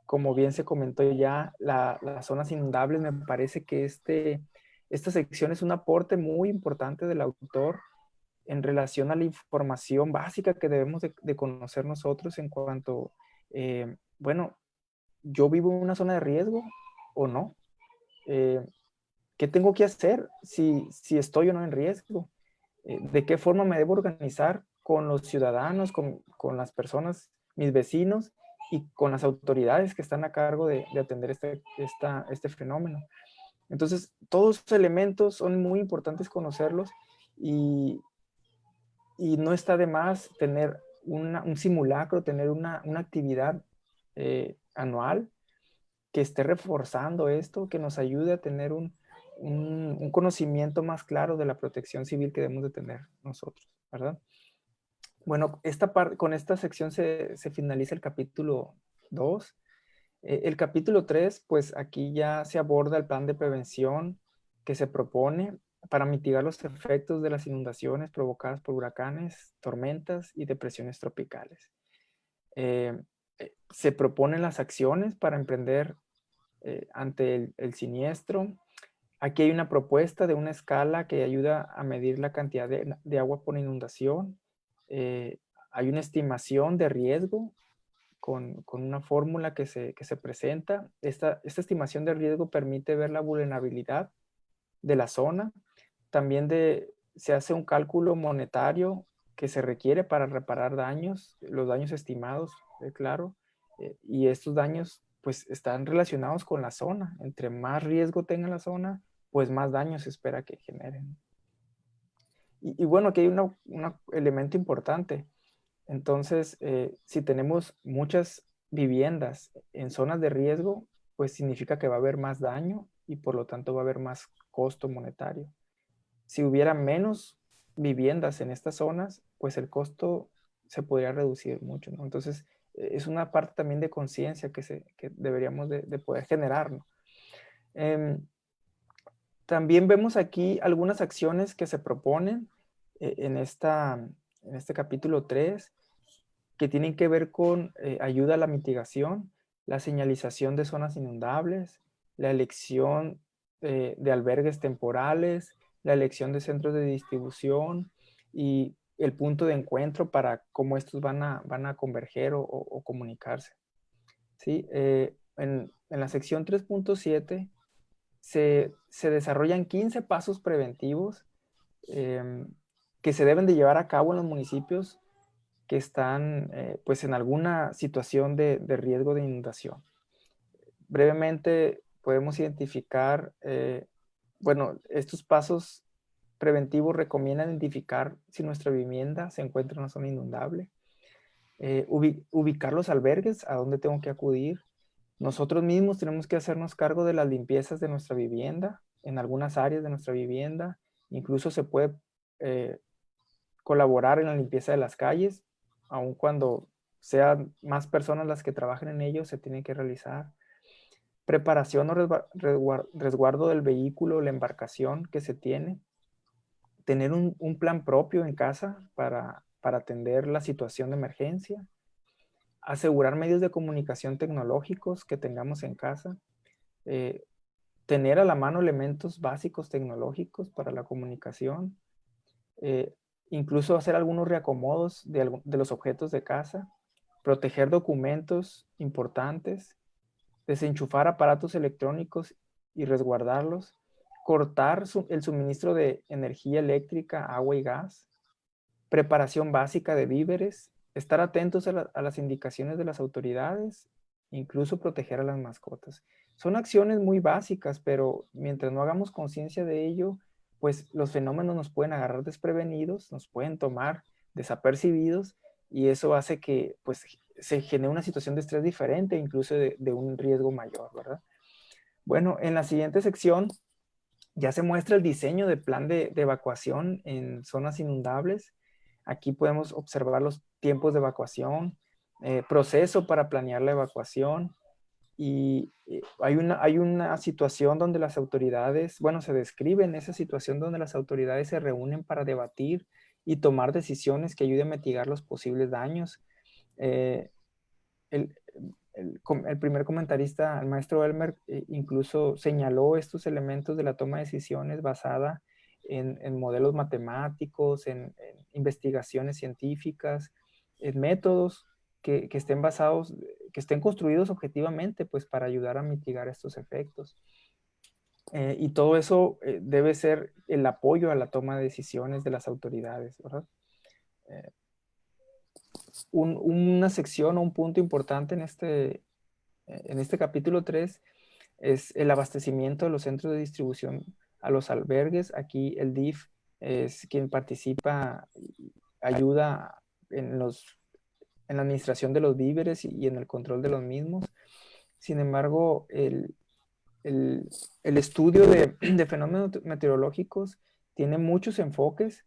Como bien se comentó ya, las zonas inundables, me parece que esta sección es un aporte muy importante del autor en relación a la información básica que debemos de conocer nosotros en cuanto, bueno, yo vivo en una zona de riesgo o no. ¿Qué tengo que hacer si estoy o no en riesgo? ¿De qué forma me debo organizar con los ciudadanos, con las personas, mis vecinos y con las autoridades que están a cargo de atender este fenómeno? Entonces, todos esos elementos son muy importantes conocerlos y no está de más tener un simulacro, tener una actividad anual que esté reforzando esto, que nos ayude a tener un conocimiento más claro de la protección civil que debemos de tener nosotros, ¿verdad? Bueno, con esta sección se finaliza el capítulo 2. El capítulo 3, pues aquí ya se aborda el plan de prevención que se propone para mitigar los efectos de las inundaciones provocadas por huracanes, tormentas y depresiones tropicales. Se proponen las acciones para emprender ante el siniestro. Aquí hay una propuesta de una escala que ayuda a medir la cantidad de agua por inundación. Hay una estimación de riesgo con una fórmula que se presenta. Esta estimación de riesgo permite ver la vulnerabilidad de la zona. También se hace un cálculo monetario que se requiere para reparar daños, los daños estimados, claro, y estos daños pues están relacionados con la zona. Entre más riesgo tenga la zona, pues más daño se espera que generen. Y bueno, aquí hay un elemento importante. Entonces, si tenemos muchas viviendas en zonas de riesgo, pues significa que va a haber más daño y por lo tanto va a haber más costo monetario. Si hubiera menos viviendas en estas zonas, pues el costo se podría reducir mucho, ¿no? Entonces, es una parte también de conciencia que deberíamos de poder generar, ¿no? También vemos aquí algunas acciones que se proponen en este capítulo 3, que tienen que ver con ayuda a la mitigación, la señalización de zonas inundables, la elección de albergues temporales, la elección de centros de distribución y el punto de encuentro para cómo estos van a converger o comunicarse. ¿Sí? En la sección 3.7 se desarrollan 15 pasos preventivos que se deben de llevar a cabo en los municipios que están pues en alguna situación de riesgo de inundación. Brevemente podemos identificar, bueno, estos pasos preventivos recomiendan identificar si nuestra vivienda se encuentra en una zona inundable, ubicar los albergues, a dónde tengo que acudir. Nosotros mismos tenemos que hacernos cargo de las limpiezas de nuestra vivienda, en algunas áreas de nuestra vivienda. Incluso se puede colaborar en la limpieza de las calles, aun cuando sean más personas las que trabajen en ello, se tiene que realizar. Preparación o resguardo del vehículo, la embarcación que se tiene. Tener un plan propio en casa para atender la situación de emergencia. Asegurar medios de comunicación tecnológicos que tengamos en casa. Tener a la mano elementos básicos tecnológicos para la comunicación. Incluso hacer algunos reacomodos de los objetos de casa, proteger documentos importantes, desenchufar aparatos electrónicos y resguardarlos, cortar el suministro de energía eléctrica, agua y gas, preparación básica de víveres, estar atentos a las indicaciones de las autoridades, incluso proteger a las mascotas. Son acciones muy básicas, pero mientras no hagamos conciencia de ello, pues los fenómenos nos pueden agarrar desprevenidos, nos pueden tomar desapercibidos y eso hace que pues se genere una situación de estrés diferente, incluso de un riesgo mayor, ¿verdad? Bueno, en la siguiente sección ya se muestra el diseño de plan de evacuación en zonas inundables. Aquí podemos observar los tiempos de evacuación, proceso para planear la evacuación, y hay una situación donde las autoridades, bueno, se describe en esa situación donde las autoridades se reúnen para debatir y tomar decisiones que ayuden a mitigar los posibles daños. El, el primer comentarista, el maestro Elmer, incluso señaló estos elementos de la toma de decisiones basada en modelos matemáticos, en investigaciones científicas, en métodos que estén basados, que estén construidos objetivamente, pues para ayudar a mitigar estos efectos. Y todo eso debe ser el apoyo a la toma de decisiones de las autoridades, ¿verdad? Una sección o un punto importante en este capítulo 3 es el abastecimiento de los centros de distribución a los albergues. Aquí el DIF es quien participa, ayuda en la administración de los víveres y en el control de los mismos. Sin embargo, el estudio de fenómenos meteorológicos tiene muchos enfoques.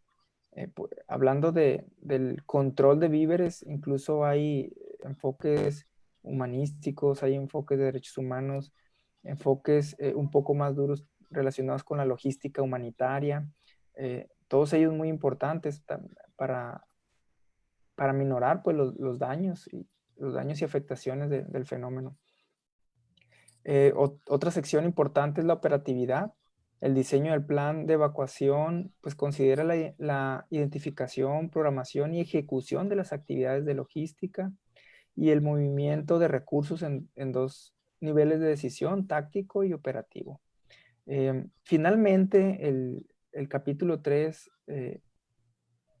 Hablando del control de víveres, incluso hay enfoques humanísticos, hay enfoques de derechos humanos, enfoques un poco más duros relacionados con la logística humanitaria, todos ellos muy importantes para minorar pues, los daños y afectaciones del fenómeno. Otra sección importante es la operatividad. El diseño del plan de evacuación pues considera la identificación, programación y ejecución de las actividades de logística y el movimiento de recursos en dos niveles de decisión, táctico y operativo. Finalmente, el capítulo 3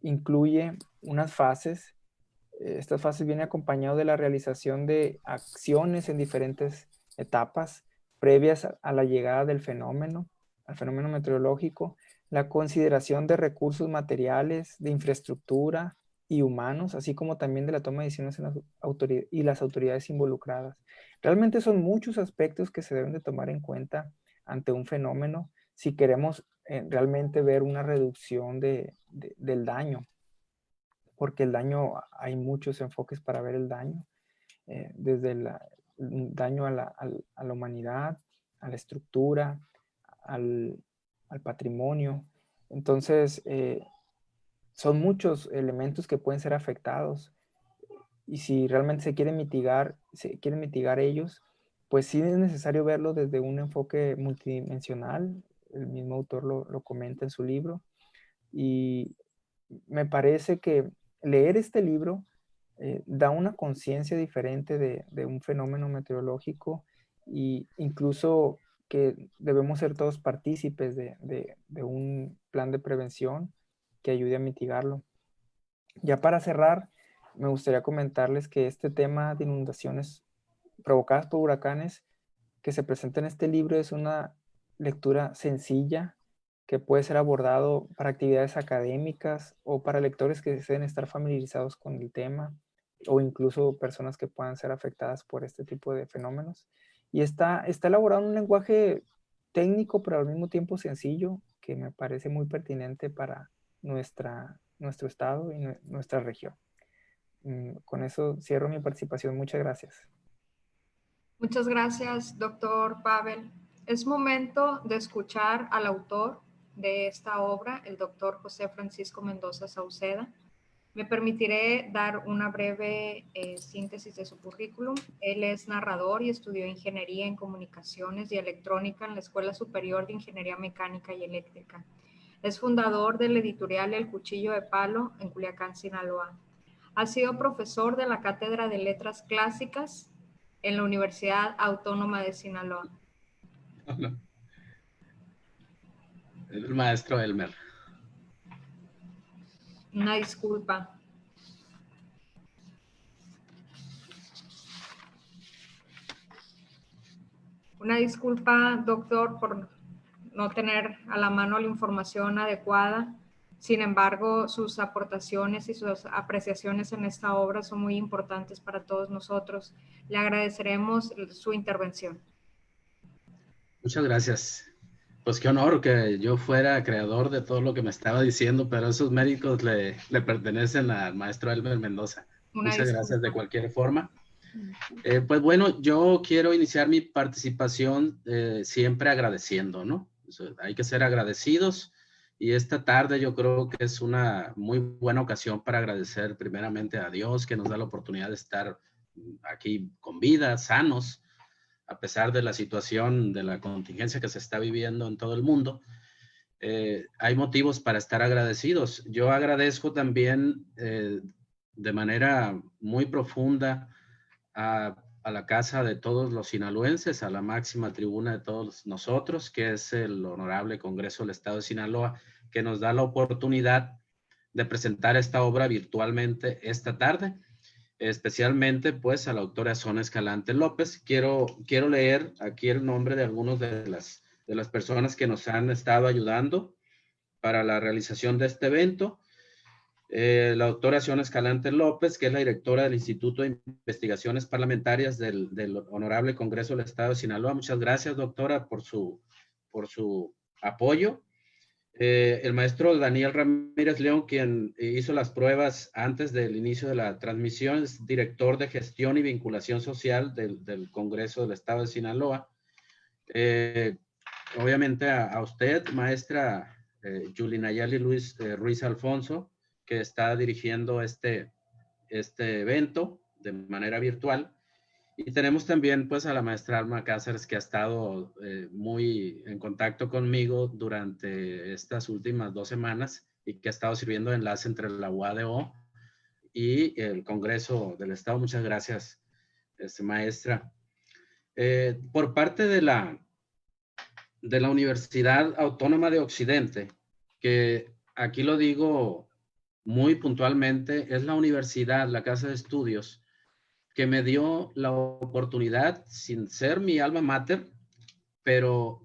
incluye unas fases. Estas fases vienen acompañadas de la realización de acciones en diferentes etapas previas a la llegada del fenómeno, al fenómeno meteorológico, la consideración de recursos materiales, de infraestructura y humanos, así como también de la toma de decisiones y las autoridades involucradas. Realmente son muchos aspectos que se deben de tomar en cuenta ante un fenómeno si queremos realmente ver una reducción del daño, porque el daño, hay muchos enfoques para ver el daño, desde el daño a la humanidad, a la estructura, al patrimonio. Entonces, son muchos elementos que pueden ser afectados, y si realmente se quieren mitigar ellos, pues sí es necesario verlo desde un enfoque multidimensional. El mismo autor lo comenta en su libro, y me parece que leer este libro da una conciencia diferente de un fenómeno meteorológico, e incluso que debemos ser todos partícipes de un plan de prevención que ayude a mitigarlo. Ya para cerrar, me gustaría comentarles que este tema de inundaciones provocadas por huracanes que se presenta en este libro es una lectura sencilla que puede ser abordado para actividades académicas o para lectores que deseen estar familiarizados con el tema, o incluso personas que puedan ser afectadas por este tipo de fenómenos. Y está elaborado en un lenguaje técnico, pero al mismo tiempo sencillo, que me parece muy pertinente para nuestro estado y nuestra región. Con eso cierro mi participación. Muchas gracias. Muchas gracias, doctor Pavel. Es momento de escuchar al autor de esta obra, el doctor José Francisco Mendoza Sauceda. Me permitiré dar una breve síntesis de su currículum. Él es narrador y estudió Ingeniería en Comunicaciones y Electrónica en la Escuela Superior de Ingeniería Mecánica y Eléctrica. Es fundador del editorial El Cuchillo de Palo en Culiacán, Sinaloa. Ha sido profesor de la Cátedra de Letras Clásicas en la Universidad Autónoma de Sinaloa. Hola. El maestro Elmer. Una disculpa. Una disculpa, doctor, por no tener a la mano la información adecuada. Sin embargo, sus aportaciones y sus apreciaciones en esta obra son muy importantes para todos nosotros. Le agradeceremos su intervención. Muchas gracias. Pues qué honor que yo fuera creador de todo lo que me estaba diciendo, pero esos méritos le pertenecen al maestro Elmer Mendoza. Una Muchas gracias de disculpa. cualquier forma. Pues bueno, yo quiero iniciar mi participación siempre agradeciendo, ¿no? O sea, hay que ser agradecidos y esta tarde yo creo que es una muy buena ocasión para agradecer primeramente a Dios que nos da la oportunidad de estar aquí con vida, sanos, a pesar de la situación, de la contingencia que se está viviendo en todo el mundo. Hay motivos para estar agradecidos. Yo agradezco también de manera muy profunda a la casa de todos los sinaloenses, a la máxima tribuna de todos nosotros, que es el Honorable Congreso del Estado de Sinaloa, que nos da la oportunidad de presentar esta obra virtualmente esta tarde, especialmente pues a la autora Zona Escalante López. Quiero leer aquí el nombre de algunos de las personas que nos han estado ayudando para la realización de este evento. La doctora Zona Escalante López, que es la directora del Instituto de Investigaciones Parlamentarias del Honorable Congreso del Estado de Sinaloa. Muchas gracias, doctora, por su apoyo. El maestro Daniel Ramírez León, quien hizo las pruebas antes del inicio de la transmisión, es director de Gestión y Vinculación Social del Congreso del Estado de Sinaloa. Obviamente a usted, maestra Julie Nayeli Ruiz Alfonso, que está dirigiendo este evento de manera virtual. Y tenemos también pues a la maestra Alma Cáceres, que ha estado muy en contacto conmigo durante estas últimas 2 semanas y que ha estado sirviendo de enlace entre la UADO y el Congreso del Estado. Muchas gracias, maestra. Por parte de la Universidad Autónoma de Occidente, que aquí lo digo muy puntualmente, es la universidad, la casa de estudios, que me dio la oportunidad, sin ser mi alma mater, pero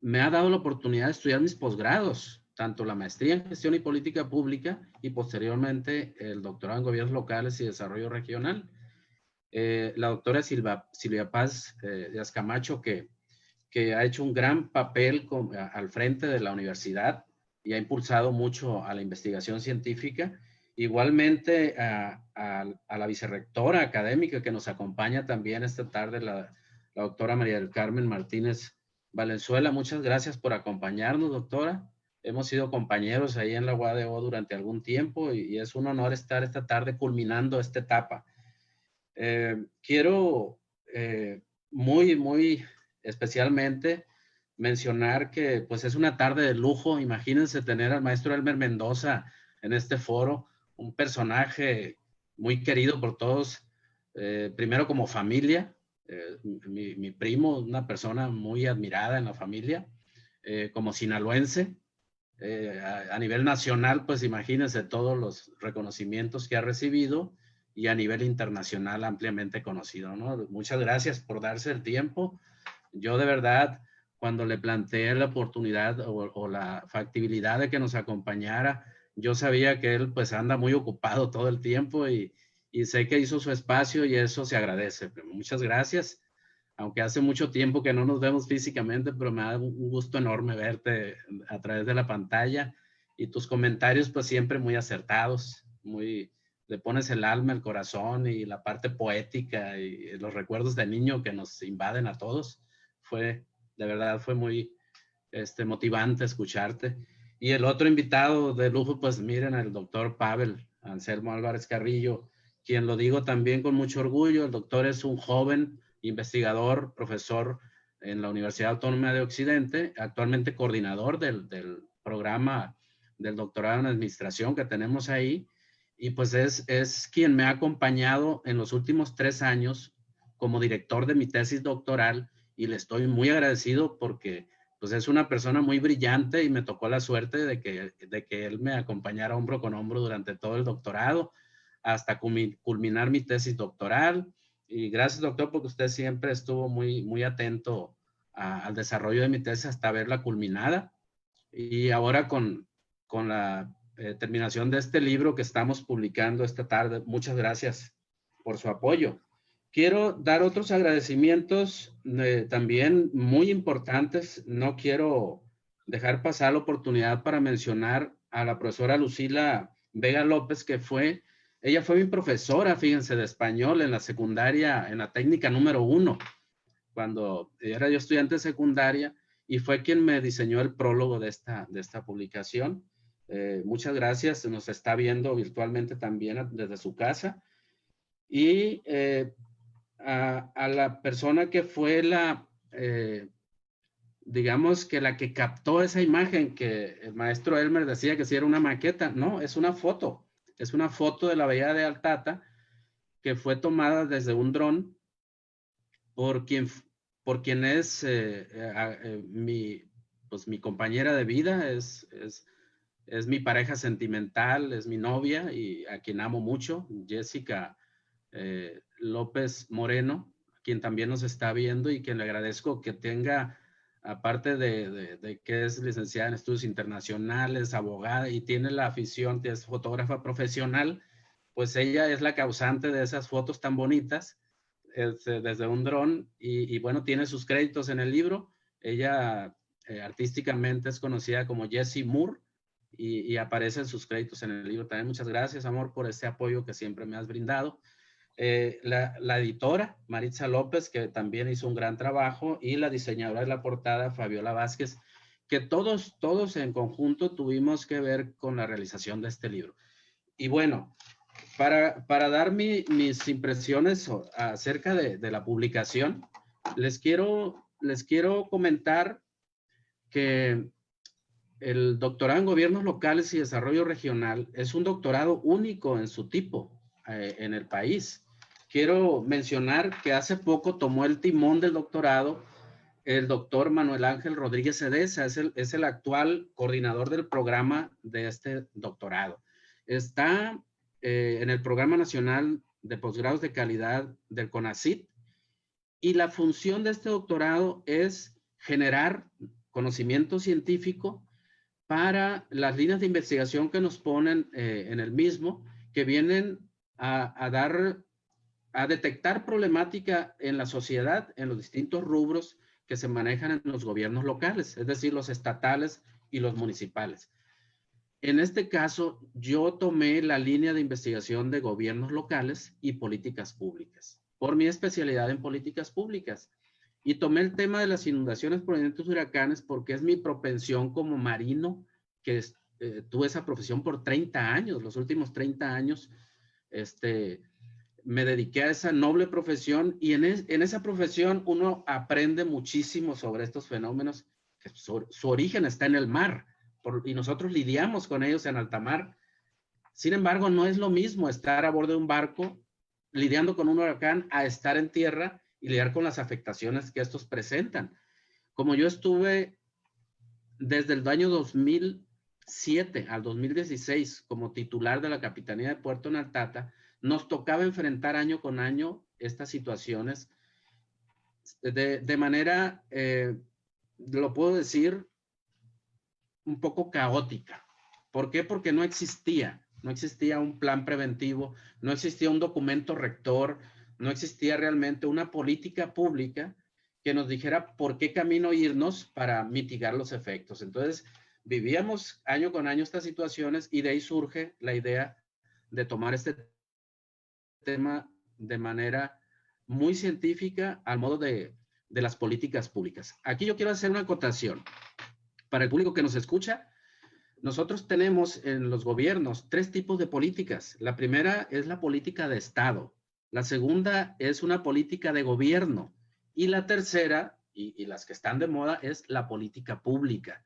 me ha dado la oportunidad de estudiar mis posgrados, tanto la maestría en gestión y política pública y posteriormente el doctorado en gobiernos locales y desarrollo regional. La doctora Silvia Paz Díaz Camacho, que ha hecho un gran papel al frente de la universidad y ha impulsado mucho a la investigación científica. Igualmente a la vicerrectora académica que nos acompaña también esta tarde, la doctora María del Carmen Martínez Valenzuela. Muchas gracias por acompañarnos, doctora. Hemos sido compañeros ahí en la UADO durante algún tiempo y es un honor estar esta tarde culminando esta etapa. Quiero muy especialmente mencionar que pues es una tarde de lujo. Imagínense tener al maestro Elmer Mendoza en este foro, un personaje muy querido por todos, primero como familia, mi primo, una persona muy admirada en la familia, como sinaloense, a nivel nacional, pues imagínense todos los reconocimientos que ha recibido y a nivel internacional ampliamente conocido, ¿no? Muchas gracias por darse el tiempo. Yo de verdad, cuando le planteé la oportunidad o la factibilidad de que nos acompañara, yo sabía que él pues anda muy ocupado todo el tiempo y sé que hizo su espacio y eso se agradece. Muchas gracias, aunque hace mucho tiempo que no nos vemos físicamente, pero me da un gusto enorme verte a través de la pantalla y tus comentarios pues siempre muy acertados, le pones el alma, el corazón y la parte poética y los recuerdos de niño que nos invaden a todos. De verdad fue muy motivante escucharte. Y el otro invitado de lujo, pues miren, el doctor Pavel Anselmo Álvarez Carrillo, quien lo digo también con mucho orgullo. El doctor es un joven investigador, profesor en la Universidad Autónoma de Occidente, actualmente coordinador del programa del doctorado en administración que tenemos ahí. Y pues es quien me ha acompañado en los últimos 3 años como director de mi tesis doctoral y le estoy muy agradecido porque pues es una persona muy brillante y me tocó la suerte de que él me acompañara hombro con hombro durante todo el doctorado hasta culminar mi tesis doctoral. Y gracias, doctor, porque usted siempre estuvo muy atento al desarrollo de mi tesis hasta verla culminada. Y ahora con la terminación de este libro que estamos publicando esta tarde, muchas gracias por su apoyo. Quiero dar otros agradecimientos también muy importantes. No quiero dejar pasar la oportunidad para mencionar a la profesora Lucila Vega López, ella fue mi profesora, fíjense, de español en la secundaria, en la técnica número 1, cuando era yo estudiante de secundaria, y fue quien me diseñó el prólogo de esta publicación. Muchas gracias, nos está viendo virtualmente también desde su casa. Y a la persona que fue digamos que la que captó esa imagen que el maestro Elmer decía que sí era una maqueta. No, es una foto de la bahía de Altata que fue tomada desde un dron por quien es mi compañera de vida, es mi pareja sentimental, es mi novia y a quien amo mucho, Jessica López Moreno, quien también nos está viendo y quien le agradezco que tenga, aparte de que es licenciada en estudios internacionales, abogada y tiene la afición, que es fotógrafa profesional, pues ella es la causante de esas fotos tan bonitas desde un dron y bueno, tiene sus créditos en el libro. Ella artísticamente es conocida como Jessie Moore y aparecen sus créditos en el libro. También muchas gracias, amor, por ese apoyo que siempre me has brindado. La editora Maritza López, que también hizo un gran trabajo, y la diseñadora de la portada, Fabiola Vázquez, que todos en conjunto tuvimos que ver con la realización de este libro. Y bueno, para dar mis impresiones acerca de la publicación, les quiero comentar que el doctorado en gobiernos locales y desarrollo regional es un doctorado único en su tipo en el país. Quiero mencionar que hace poco tomó el timón del doctorado el doctor Manuel Ángel Rodríguez Edesa, es el actual coordinador del programa de este doctorado. Está en el Programa Nacional de Posgrados de Calidad del CONACYT, y la función de este doctorado es generar conocimiento científico para las líneas de investigación que nos ponen en el mismo, que vienen a detectar problemática en la sociedad, en los distintos rubros que se manejan en los gobiernos locales, es decir, los estatales y los municipales. En este caso, yo tomé la línea de investigación de gobiernos locales y políticas públicas, por mi especialidad en políticas públicas. Y tomé el tema de las inundaciones provenientes de huracanes porque es mi propensión como marino, que tuve esa profesión por 30 años, los últimos 30 años, me dediqué a esa noble profesión, y en esa profesión uno aprende muchísimo sobre estos fenómenos, que su origen está en el mar, y nosotros lidiamos con ellos en alta mar. Sin embargo, no es lo mismo estar a bordo de un barco lidiando con un huracán a estar en tierra y lidiar con las afectaciones que estos presentan. Como yo estuve desde el año 2007 al 2016 como titular de la Capitanía de Puerto en Altata, nos tocaba enfrentar año con año estas situaciones de manera, lo puedo decir, un poco caótica. ¿Por qué? Porque no existía un plan preventivo, no existía un documento rector, no existía realmente una política pública que nos dijera por qué camino irnos para mitigar los efectos. Entonces, vivíamos año con año estas situaciones, y de ahí surge la idea de tomar este tema de manera muy científica al modo de las políticas públicas. Aquí yo quiero hacer una acotación. Para el público que nos escucha, nosotros tenemos en los gobiernos 3 tipos de políticas. La primera es la política de Estado. La segunda es una política de gobierno. Y la tercera, y las que están de moda, es la política pública.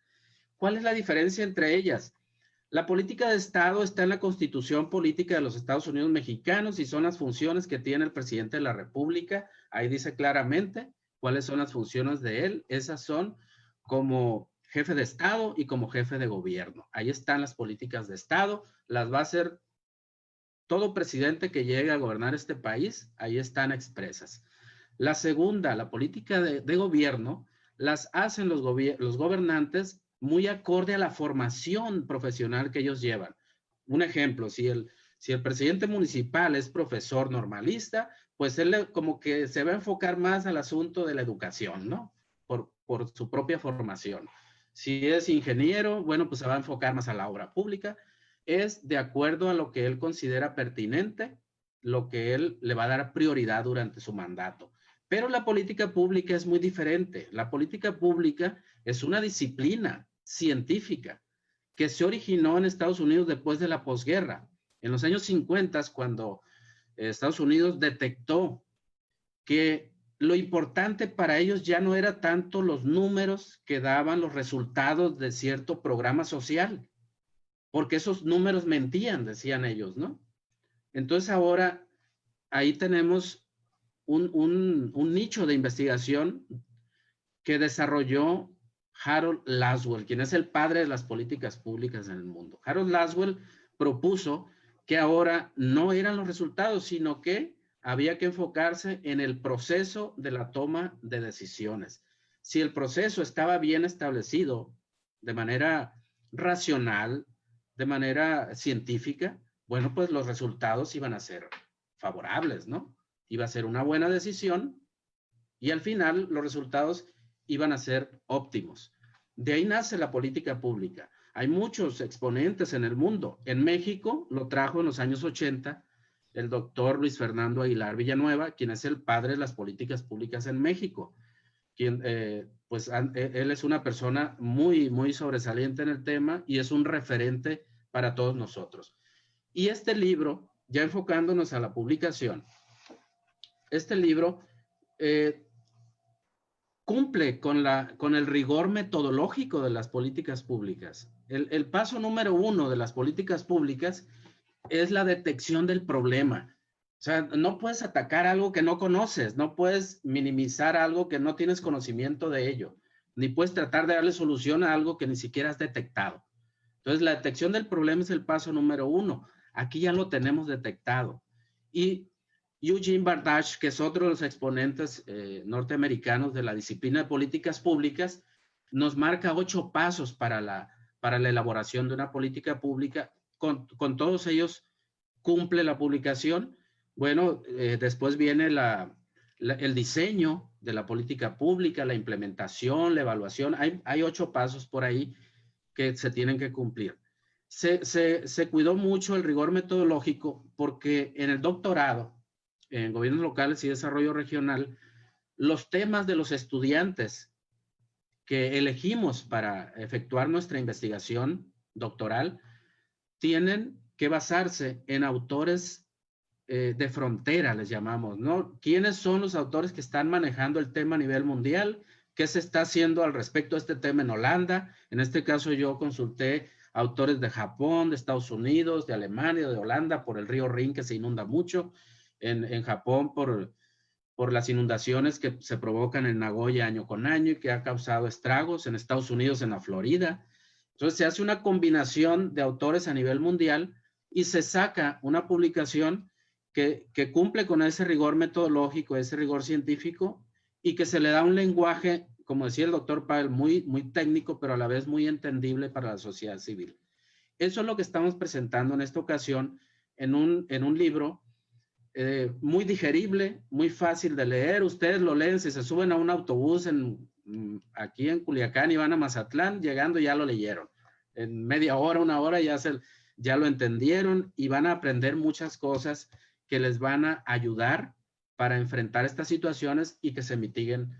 ¿Cuál es la diferencia entre ellas? La política de Estado está en la Constitución Política de los Estados Unidos Mexicanos y son las funciones que tiene el presidente de la República. Ahí dice claramente cuáles son las funciones de él. Esas son como jefe de Estado y como jefe de gobierno. Ahí están las políticas de Estado. Las va a hacer todo presidente que llegue a gobernar este país. Ahí están expresas. La segunda, la política de gobierno, las hacen los gobernantes muy acorde a la formación profesional que ellos llevan. Un ejemplo, si el presidente municipal es profesor normalista, pues él como que se va a enfocar más al asunto de la educación, ¿no? Por su propia formación. Si es ingeniero, bueno, pues se va a enfocar más a la obra pública. Es de acuerdo a lo que él considera pertinente, lo que él le va a dar prioridad durante su mandato. Pero la política pública es muy diferente. La política pública es una disciplina científica que se originó en Estados Unidos después de la posguerra. En los años 50, cuando Estados Unidos detectó que lo importante para ellos ya no era tanto los números que daban los resultados de cierto programa social, porque esos números mentían, decían ellos, ¿no? Entonces ahora ahí tenemos un nicho de investigación que desarrolló Harold Laswell, quien es el padre de las políticas públicas en el mundo. Harold Laswell propuso que ahora no eran los resultados, sino que había que enfocarse en el proceso de la toma de decisiones. Si el proceso estaba bien establecido de manera racional, de manera científica, bueno, pues los resultados iban a ser favorables, ¿no? Iba a ser una buena decisión y al final los resultados iban a ser óptimos. De ahí nace la política pública. Hay muchos exponentes en el mundo. En México lo trajo en los años 80 el doctor Luis Fernando Aguilar Villanueva, quien es el padre de las políticas públicas en México. Quien, pues él es una persona muy, muy sobresaliente en el tema y es un referente para todos nosotros. Y este libro, ya enfocándonos a la publicación, este libro cumple con el rigor metodológico de las políticas públicas. El paso número 1 de las políticas públicas es la detección del problema. O sea, no puedes atacar algo que no conoces, no puedes minimizar algo que no tienes conocimiento de ello, ni puedes tratar de darle solución a algo que ni siquiera has detectado. Entonces, la detección del problema es el paso número 1. Aquí ya lo tenemos detectado. Y Eugene Bardach, que es otro de los exponentes norteamericanos de la disciplina de políticas públicas, nos marca 8 pasos para la elaboración de una política pública. Con todos ellos cumple la publicación. Bueno, después viene el diseño de la política pública, la implementación, la evaluación. Hay 8 pasos por ahí que se tienen que cumplir. Se cuidó mucho el rigor metodológico porque en el doctorado, en gobiernos locales y desarrollo regional, los temas de los estudiantes que elegimos para efectuar nuestra investigación doctoral tienen que basarse en autores de frontera, les llamamos, ¿no? ¿Quiénes son los autores que están manejando el tema a nivel mundial? ¿Qué se está haciendo al respecto de este tema en Holanda? En este caso yo consulté autores de Japón, de Estados Unidos, de Alemania, de Holanda, por el río Rin que se inunda mucho, en Japón por las inundaciones que se provocan en Nagoya año con año y que ha causado estragos, en Estados Unidos, en la Florida. Entonces se hace una combinación de autores a nivel mundial y se saca una publicación que cumple con ese rigor metodológico, ese rigor científico y que se le da un lenguaje, como decía el doctor Pavel, muy, muy técnico, pero a la vez muy entendible para la sociedad civil. Eso es lo que estamos presentando en esta ocasión en un libro muy digerible, muy fácil de leer. Ustedes lo leen si se suben a un autobús aquí en Culiacán y van a Mazatlán, llegando ya lo leyeron. En media hora, 1 hora ya lo entendieron y van a aprender muchas cosas que les van a ayudar para enfrentar estas situaciones y que se mitiguen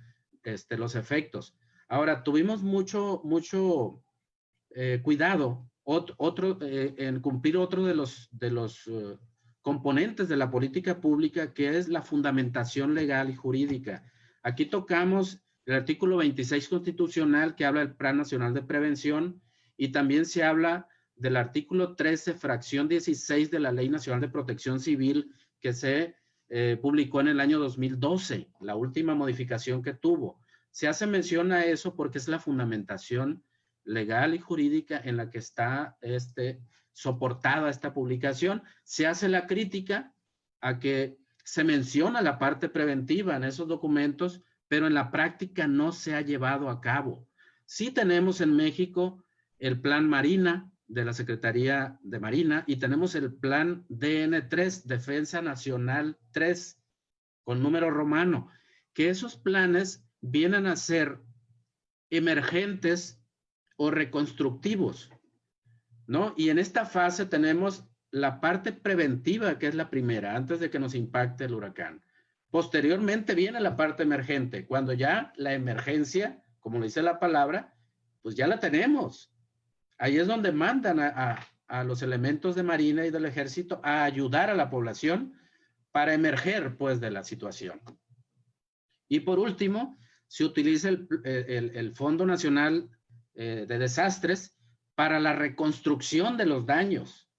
los efectos. Ahora, tuvimos mucho cuidado en cumplir otro de los componentes de la política pública, que es la fundamentación legal y jurídica. Aquí tocamos el artículo 26 constitucional que habla del Plan Nacional de Prevención y también se habla del artículo 13, fracción 16 de la Ley Nacional de Protección Civil que se publicó en el año 2012, la última modificación que tuvo. Se hace mención a eso porque es la fundamentación legal y jurídica en la que está soportada esta publicación. Se hace la crítica a que se menciona la parte preventiva en esos documentos, pero en la práctica no se ha llevado a cabo. Sí tenemos en México el Plan Marina de la Secretaría de Marina y tenemos el Plan DN3, Defensa Nacional 3, con número romano, que esos planes vienen a ser emergentes o reconstructivos, ¿no? Y en esta fase tenemos la parte preventiva, que es la primera, antes de que nos impacte el huracán. Posteriormente viene la parte emergente, cuando ya la emergencia, como lo dice la palabra, pues ya la tenemos. Ahí es donde mandan a los elementos de Marina y del Ejército a ayudar a la población para emerger, pues, de la situación. Y por último, se utiliza el Fondo Nacional de Desastres para la reconstrucción de los daños.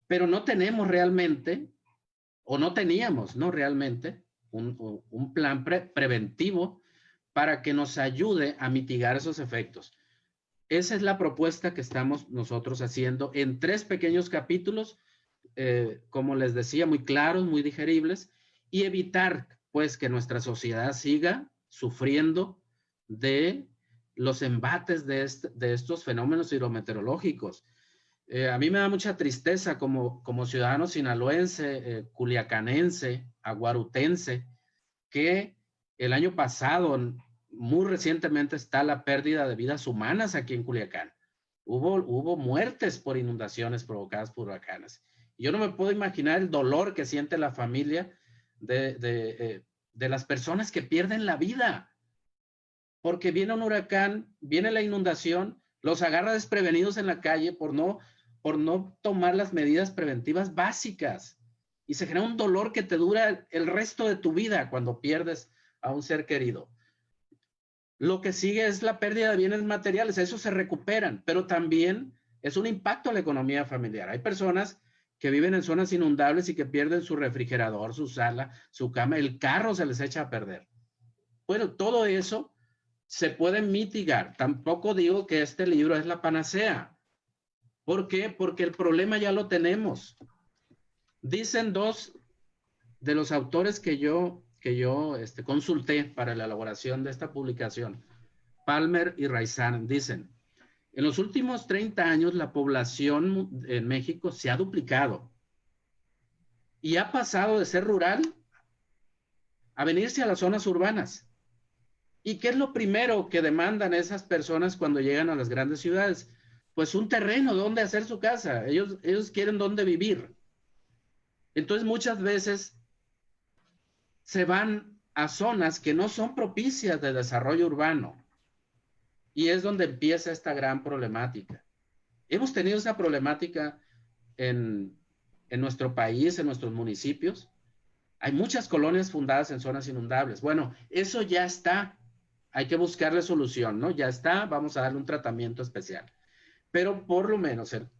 Pero no tenemos realmente, o no teníamos, ¿no? Realmente, un plan preventivo para que nos ayude a mitigar esos efectos. Esa es la propuesta que estamos nosotros haciendo en 3 pequeños capítulos, como les decía, muy claros, muy digeribles, y evitar, pues, que nuestra sociedad siga sufriendo de los embates de estos fenómenos hidrometeorológicos. A mí me da mucha tristeza como ciudadano sinaloense, culiacanense, aguarutense, que el año pasado, muy recientemente, está la pérdida de vidas humanas aquí en Culiacán. Hubo muertes por inundaciones provocadas por huracanes. Yo no me puedo imaginar el dolor que siente la familia de las personas que pierden la vida. Porque viene un huracán, viene la inundación, los agarra desprevenidos en la calle por no tomar las medidas preventivas básicas. Y se genera un dolor que te dura el resto de tu vida cuando pierdes a un ser querido. Lo que sigue es la pérdida de bienes materiales, esos se recuperan, pero también es un impacto a la economía familiar. Hay personas que viven en zonas inundables y que pierden su refrigerador, su sala, su cama, el carro se les echa a perder. Bueno, todo eso se puede mitigar. Tampoco digo que este libro es la panacea. ¿Por qué? Porque el problema ya lo tenemos. Dicen 2 de los autores que yo consulté para la elaboración de esta publicación, Palmer y Raizan, dicen, en los últimos 30 años la población en México se ha duplicado y ha pasado de ser rural a venirse a las zonas urbanas. ¿Y qué es lo primero que demandan esas personas cuando llegan a las grandes ciudades? Pues un terreno donde hacer su casa. Ellos quieren dónde vivir. Entonces muchas veces se van a zonas que no son propicias de desarrollo urbano. Y es donde empieza esta gran problemática. Hemos tenido esa problemática en nuestro país, en nuestros municipios. Hay muchas colonias fundadas en zonas inundables. Bueno, eso ya está. Hay que buscarle solución, ¿no? Ya está, vamos a darle un tratamiento especial. Pero por lo menos en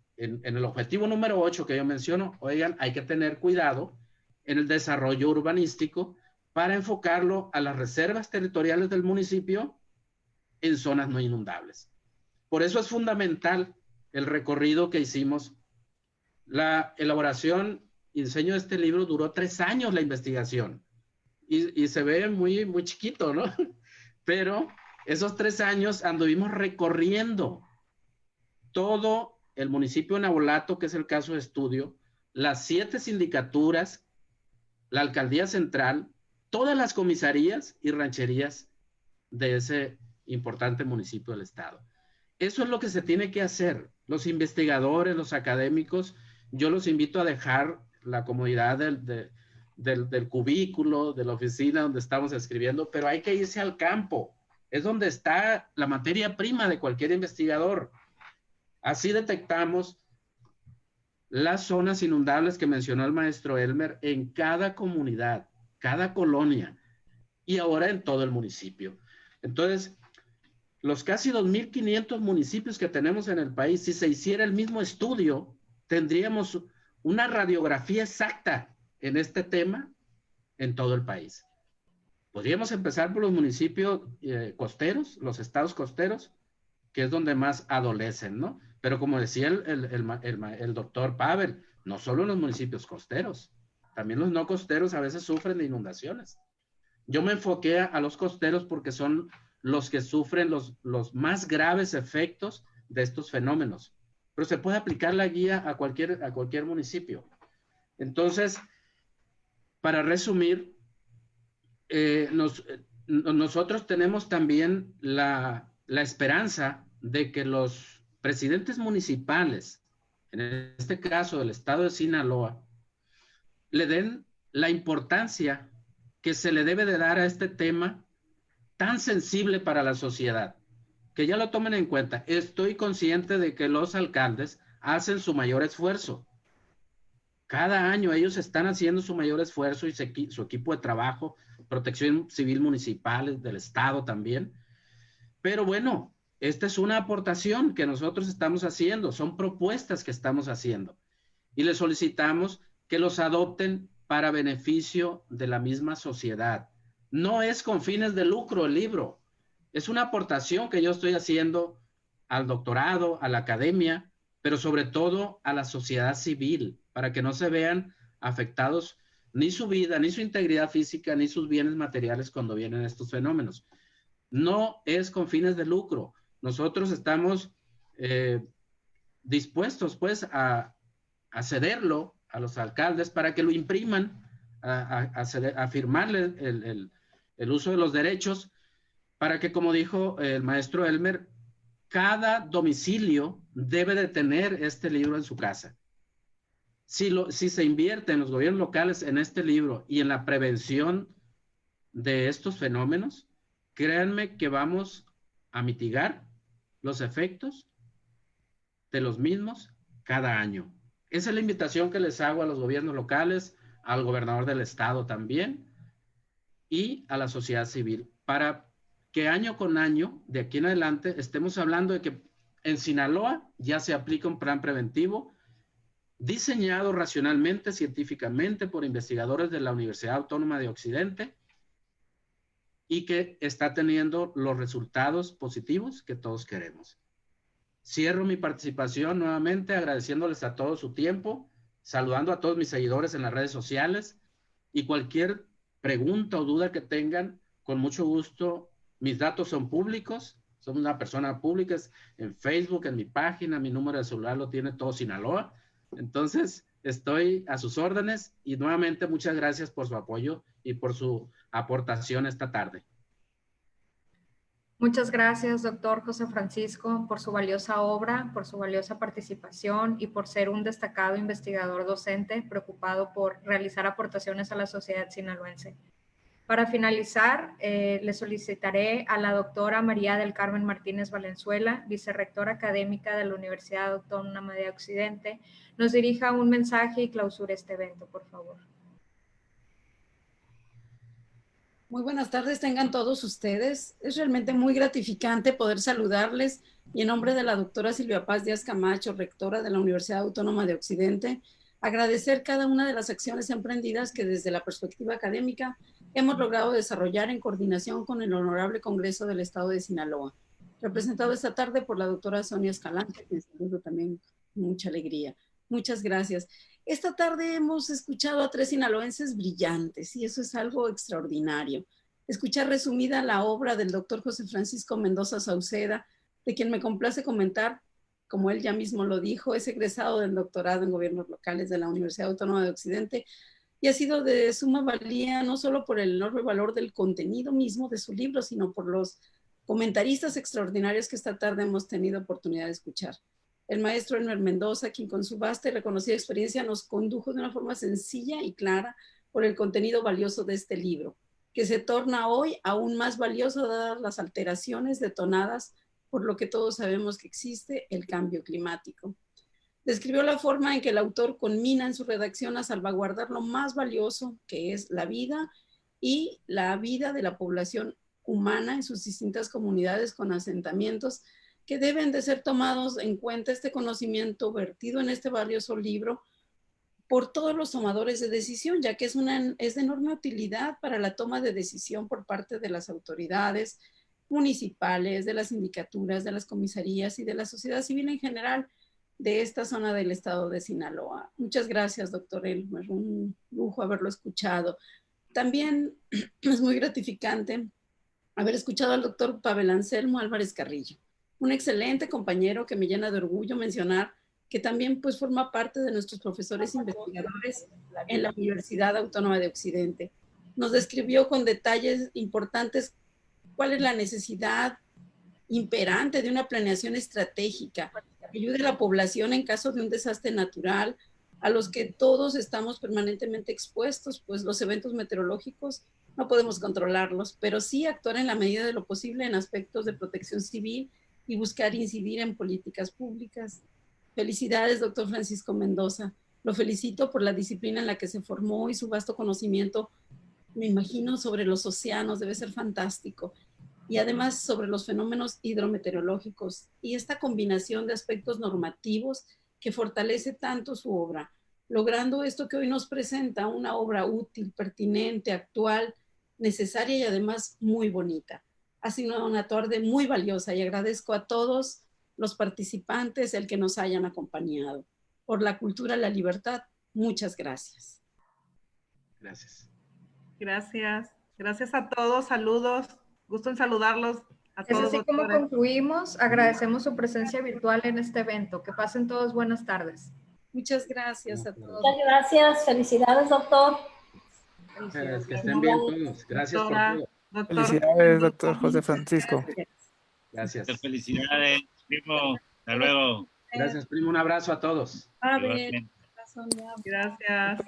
el objetivo número 8 que yo menciono, oigan, hay que tener cuidado en el desarrollo urbanístico para enfocarlo a las reservas territoriales del municipio en zonas no inundables. Por eso es fundamental el recorrido que hicimos. La elaboración y diseño de este libro duró 3 años la investigación y se ve muy, muy chiquito, ¿no? Pero esos 3 años anduvimos recorriendo todo el municipio de Navolato, que es el caso de estudio, las 7 sindicaturas, la alcaldía central, todas las comisarías y rancherías de ese importante municipio del estado. Eso es lo que se tiene que hacer. Los investigadores, los académicos, yo los invito a dejar la comodidad del cubículo, de la oficina donde estamos escribiendo, pero hay que irse al campo. Es donde está la materia prima de cualquier investigador. Así detectamos las zonas inundables que mencionó el maestro Elmer en cada comunidad, cada colonia y ahora en todo el municipio. Entonces, los casi 2.500 municipios que tenemos en el país, si se hiciera el mismo estudio, tendríamos una radiografía exacta en este tema en todo el país. Podríamos empezar por los municipios costeros, los estados costeros, que es donde más adolecen, ¿no? Pero como decía el doctor Pavel, no solo en los municipios costeros, también los no costeros a veces sufren de inundaciones. Yo me enfoqué a los costeros porque son los que sufren los más graves efectos de estos fenómenos. Pero se puede aplicar la guía a cualquier municipio. Entonces, para resumir, nosotros tenemos también la esperanza de que los presidentes municipales, en este caso del estado de Sinaloa, le den la importancia que se le debe de dar a este tema tan sensible para la sociedad, que ya lo tomen en cuenta. Estoy consciente de que los alcaldes hacen su mayor esfuerzo. Cada año ellos están haciendo su mayor esfuerzo y su equipo de trabajo, protección civil municipal del estado también. Pero bueno, esta es una aportación que nosotros estamos haciendo, son propuestas que estamos haciendo y les solicitamos que los adopten para beneficio de la misma sociedad. No es con fines de lucro el libro, es una aportación que yo estoy haciendo al doctorado, a la academia, pero sobre todo a la sociedad civil, para que no se vean afectados ni su vida, ni su integridad física, ni sus bienes materiales cuando vienen estos fenómenos. No es con fines de lucro. Nosotros estamos dispuestos pues a cederlo a los alcaldes para que lo impriman, a firmarle el uso de los derechos, para que, como dijo el maestro Elmer, cada domicilio debe de tener este libro en su casa. Si se invierte en los gobiernos locales en este libro y en la prevención de estos fenómenos, créanme que vamos a mitigar los efectos de los mismos cada año. Esa es la invitación que les hago a los gobiernos locales, al gobernador del estado también y a la sociedad civil, para que año con año, de aquí en adelante, estemos hablando de que en Sinaloa ya se aplica un plan preventivo diseñado racionalmente, científicamente por investigadores de la Universidad Autónoma de Occidente y que está teniendo los resultados positivos que todos queremos. Cierro mi participación nuevamente agradeciéndoles a todos su tiempo, saludando a todos mis seguidores en las redes sociales y cualquier pregunta o duda que tengan, con mucho gusto. Mis datos son públicos, soy una persona pública, en Facebook, en mi página, mi número de celular lo tiene todo Sinaloa. Entonces, estoy a sus órdenes y nuevamente muchas gracias por su apoyo y por su aportación esta tarde. Muchas gracias, doctor José Francisco, por su valiosa obra, por su valiosa participación y por ser un destacado investigador docente preocupado por realizar aportaciones a la sociedad sinaloense. Para finalizar, le solicitaré a la doctora María del Carmen Martínez Valenzuela, vicerrectora académica de la Universidad Autónoma de Occidente, nos dirija un mensaje y clausure este evento, por favor. Muy buenas tardes tengan todos ustedes. Es realmente muy gratificante poder saludarles y en nombre de la doctora Silvia Paz Díaz Camacho, rectora de la Universidad Autónoma de Occidente, agradecer cada una de las acciones emprendidas que desde la perspectiva académica hemos logrado desarrollar en coordinación con el Honorable Congreso del Estado de Sinaloa, representado esta tarde por la doctora Sonia Escalante, que saludo también con mucha alegría. Muchas gracias. Esta tarde hemos escuchado a 3 sinaloenses brillantes y eso es algo extraordinario. Escuchar resumida la obra del doctor José Francisco Mendoza Sauceda, de quien me complace comentar, como él ya mismo lo dijo, es egresado del doctorado en gobiernos locales de la Universidad Autónoma de Occidente y ha sido de suma valía no solo por el enorme valor del contenido mismo de su libro, sino por los comentaristas extraordinarios que esta tarde hemos tenido oportunidad de escuchar. El maestro Elmer Mendoza, quien con su vasta y reconocida experiencia nos condujo de una forma sencilla y clara por el contenido valioso de este libro, que se torna hoy aún más valioso dadas las alteraciones detonadas por lo que todos sabemos que existe, el cambio climático. Describió la forma en que el autor conmina en su redacción a salvaguardar lo más valioso, que es la vida y la vida de la población humana en sus distintas comunidades con asentamientos que deben de ser tomados en cuenta este conocimiento vertido en este valioso libro por todos los tomadores de decisión, ya que es de enorme utilidad para la toma de decisión por parte de las autoridades municipales, de las sindicaturas, de las comisarías y de la sociedad civil en general de esta zona del estado de Sinaloa. Muchas gracias, doctor Elmer, un lujo haberlo escuchado. También es muy gratificante haber escuchado al doctor Pavel Anselmo Álvarez Carrillo, un excelente compañero que me llena de orgullo mencionar que también pues forma parte de nuestros profesores investigadores en la Universidad Autónoma de Occidente. Nos describió con detalles importantes cuál es la necesidad imperante de una planeación estratégica que ayude a la población en caso de un desastre natural, a los que todos estamos permanentemente expuestos, pues los eventos meteorológicos no podemos controlarlos, pero sí actuar en la medida de lo posible en aspectos de protección civil y buscar incidir en políticas públicas. Felicidades, doctor Francisco Mendoza. Lo felicito por la disciplina en la que se formó y su vasto conocimiento, me imagino, sobre los océanos, debe ser fantástico. Y además sobre los fenómenos hidrometeorológicos y esta combinación de aspectos normativos que fortalece tanto su obra, logrando esto que hoy nos presenta, una obra útil, pertinente, actual, necesaria y además muy bonita. Ha sido una tarde muy valiosa y agradezco a todos los participantes el que nos hayan acompañado. Por la cultura, la libertad, muchas gracias. Gracias. Gracias. Gracias a todos. Saludos. Gusto en saludarlos a Es todos. así como doctores. concluimos. Agradecemos su presencia virtual en este evento. Que pasen todos buenas tardes. Muchas gracias a todos. Muchas gracias. Felicidades, doctor. Que estén bien todos. Gracias por Doctora, todo. doctor. Felicidades, doctor José Francisco. Gracias. Felicidades, primo. Hasta luego. Gracias, primo. Un abrazo a todos. A ver, Igualmente. Sonia. Gracias.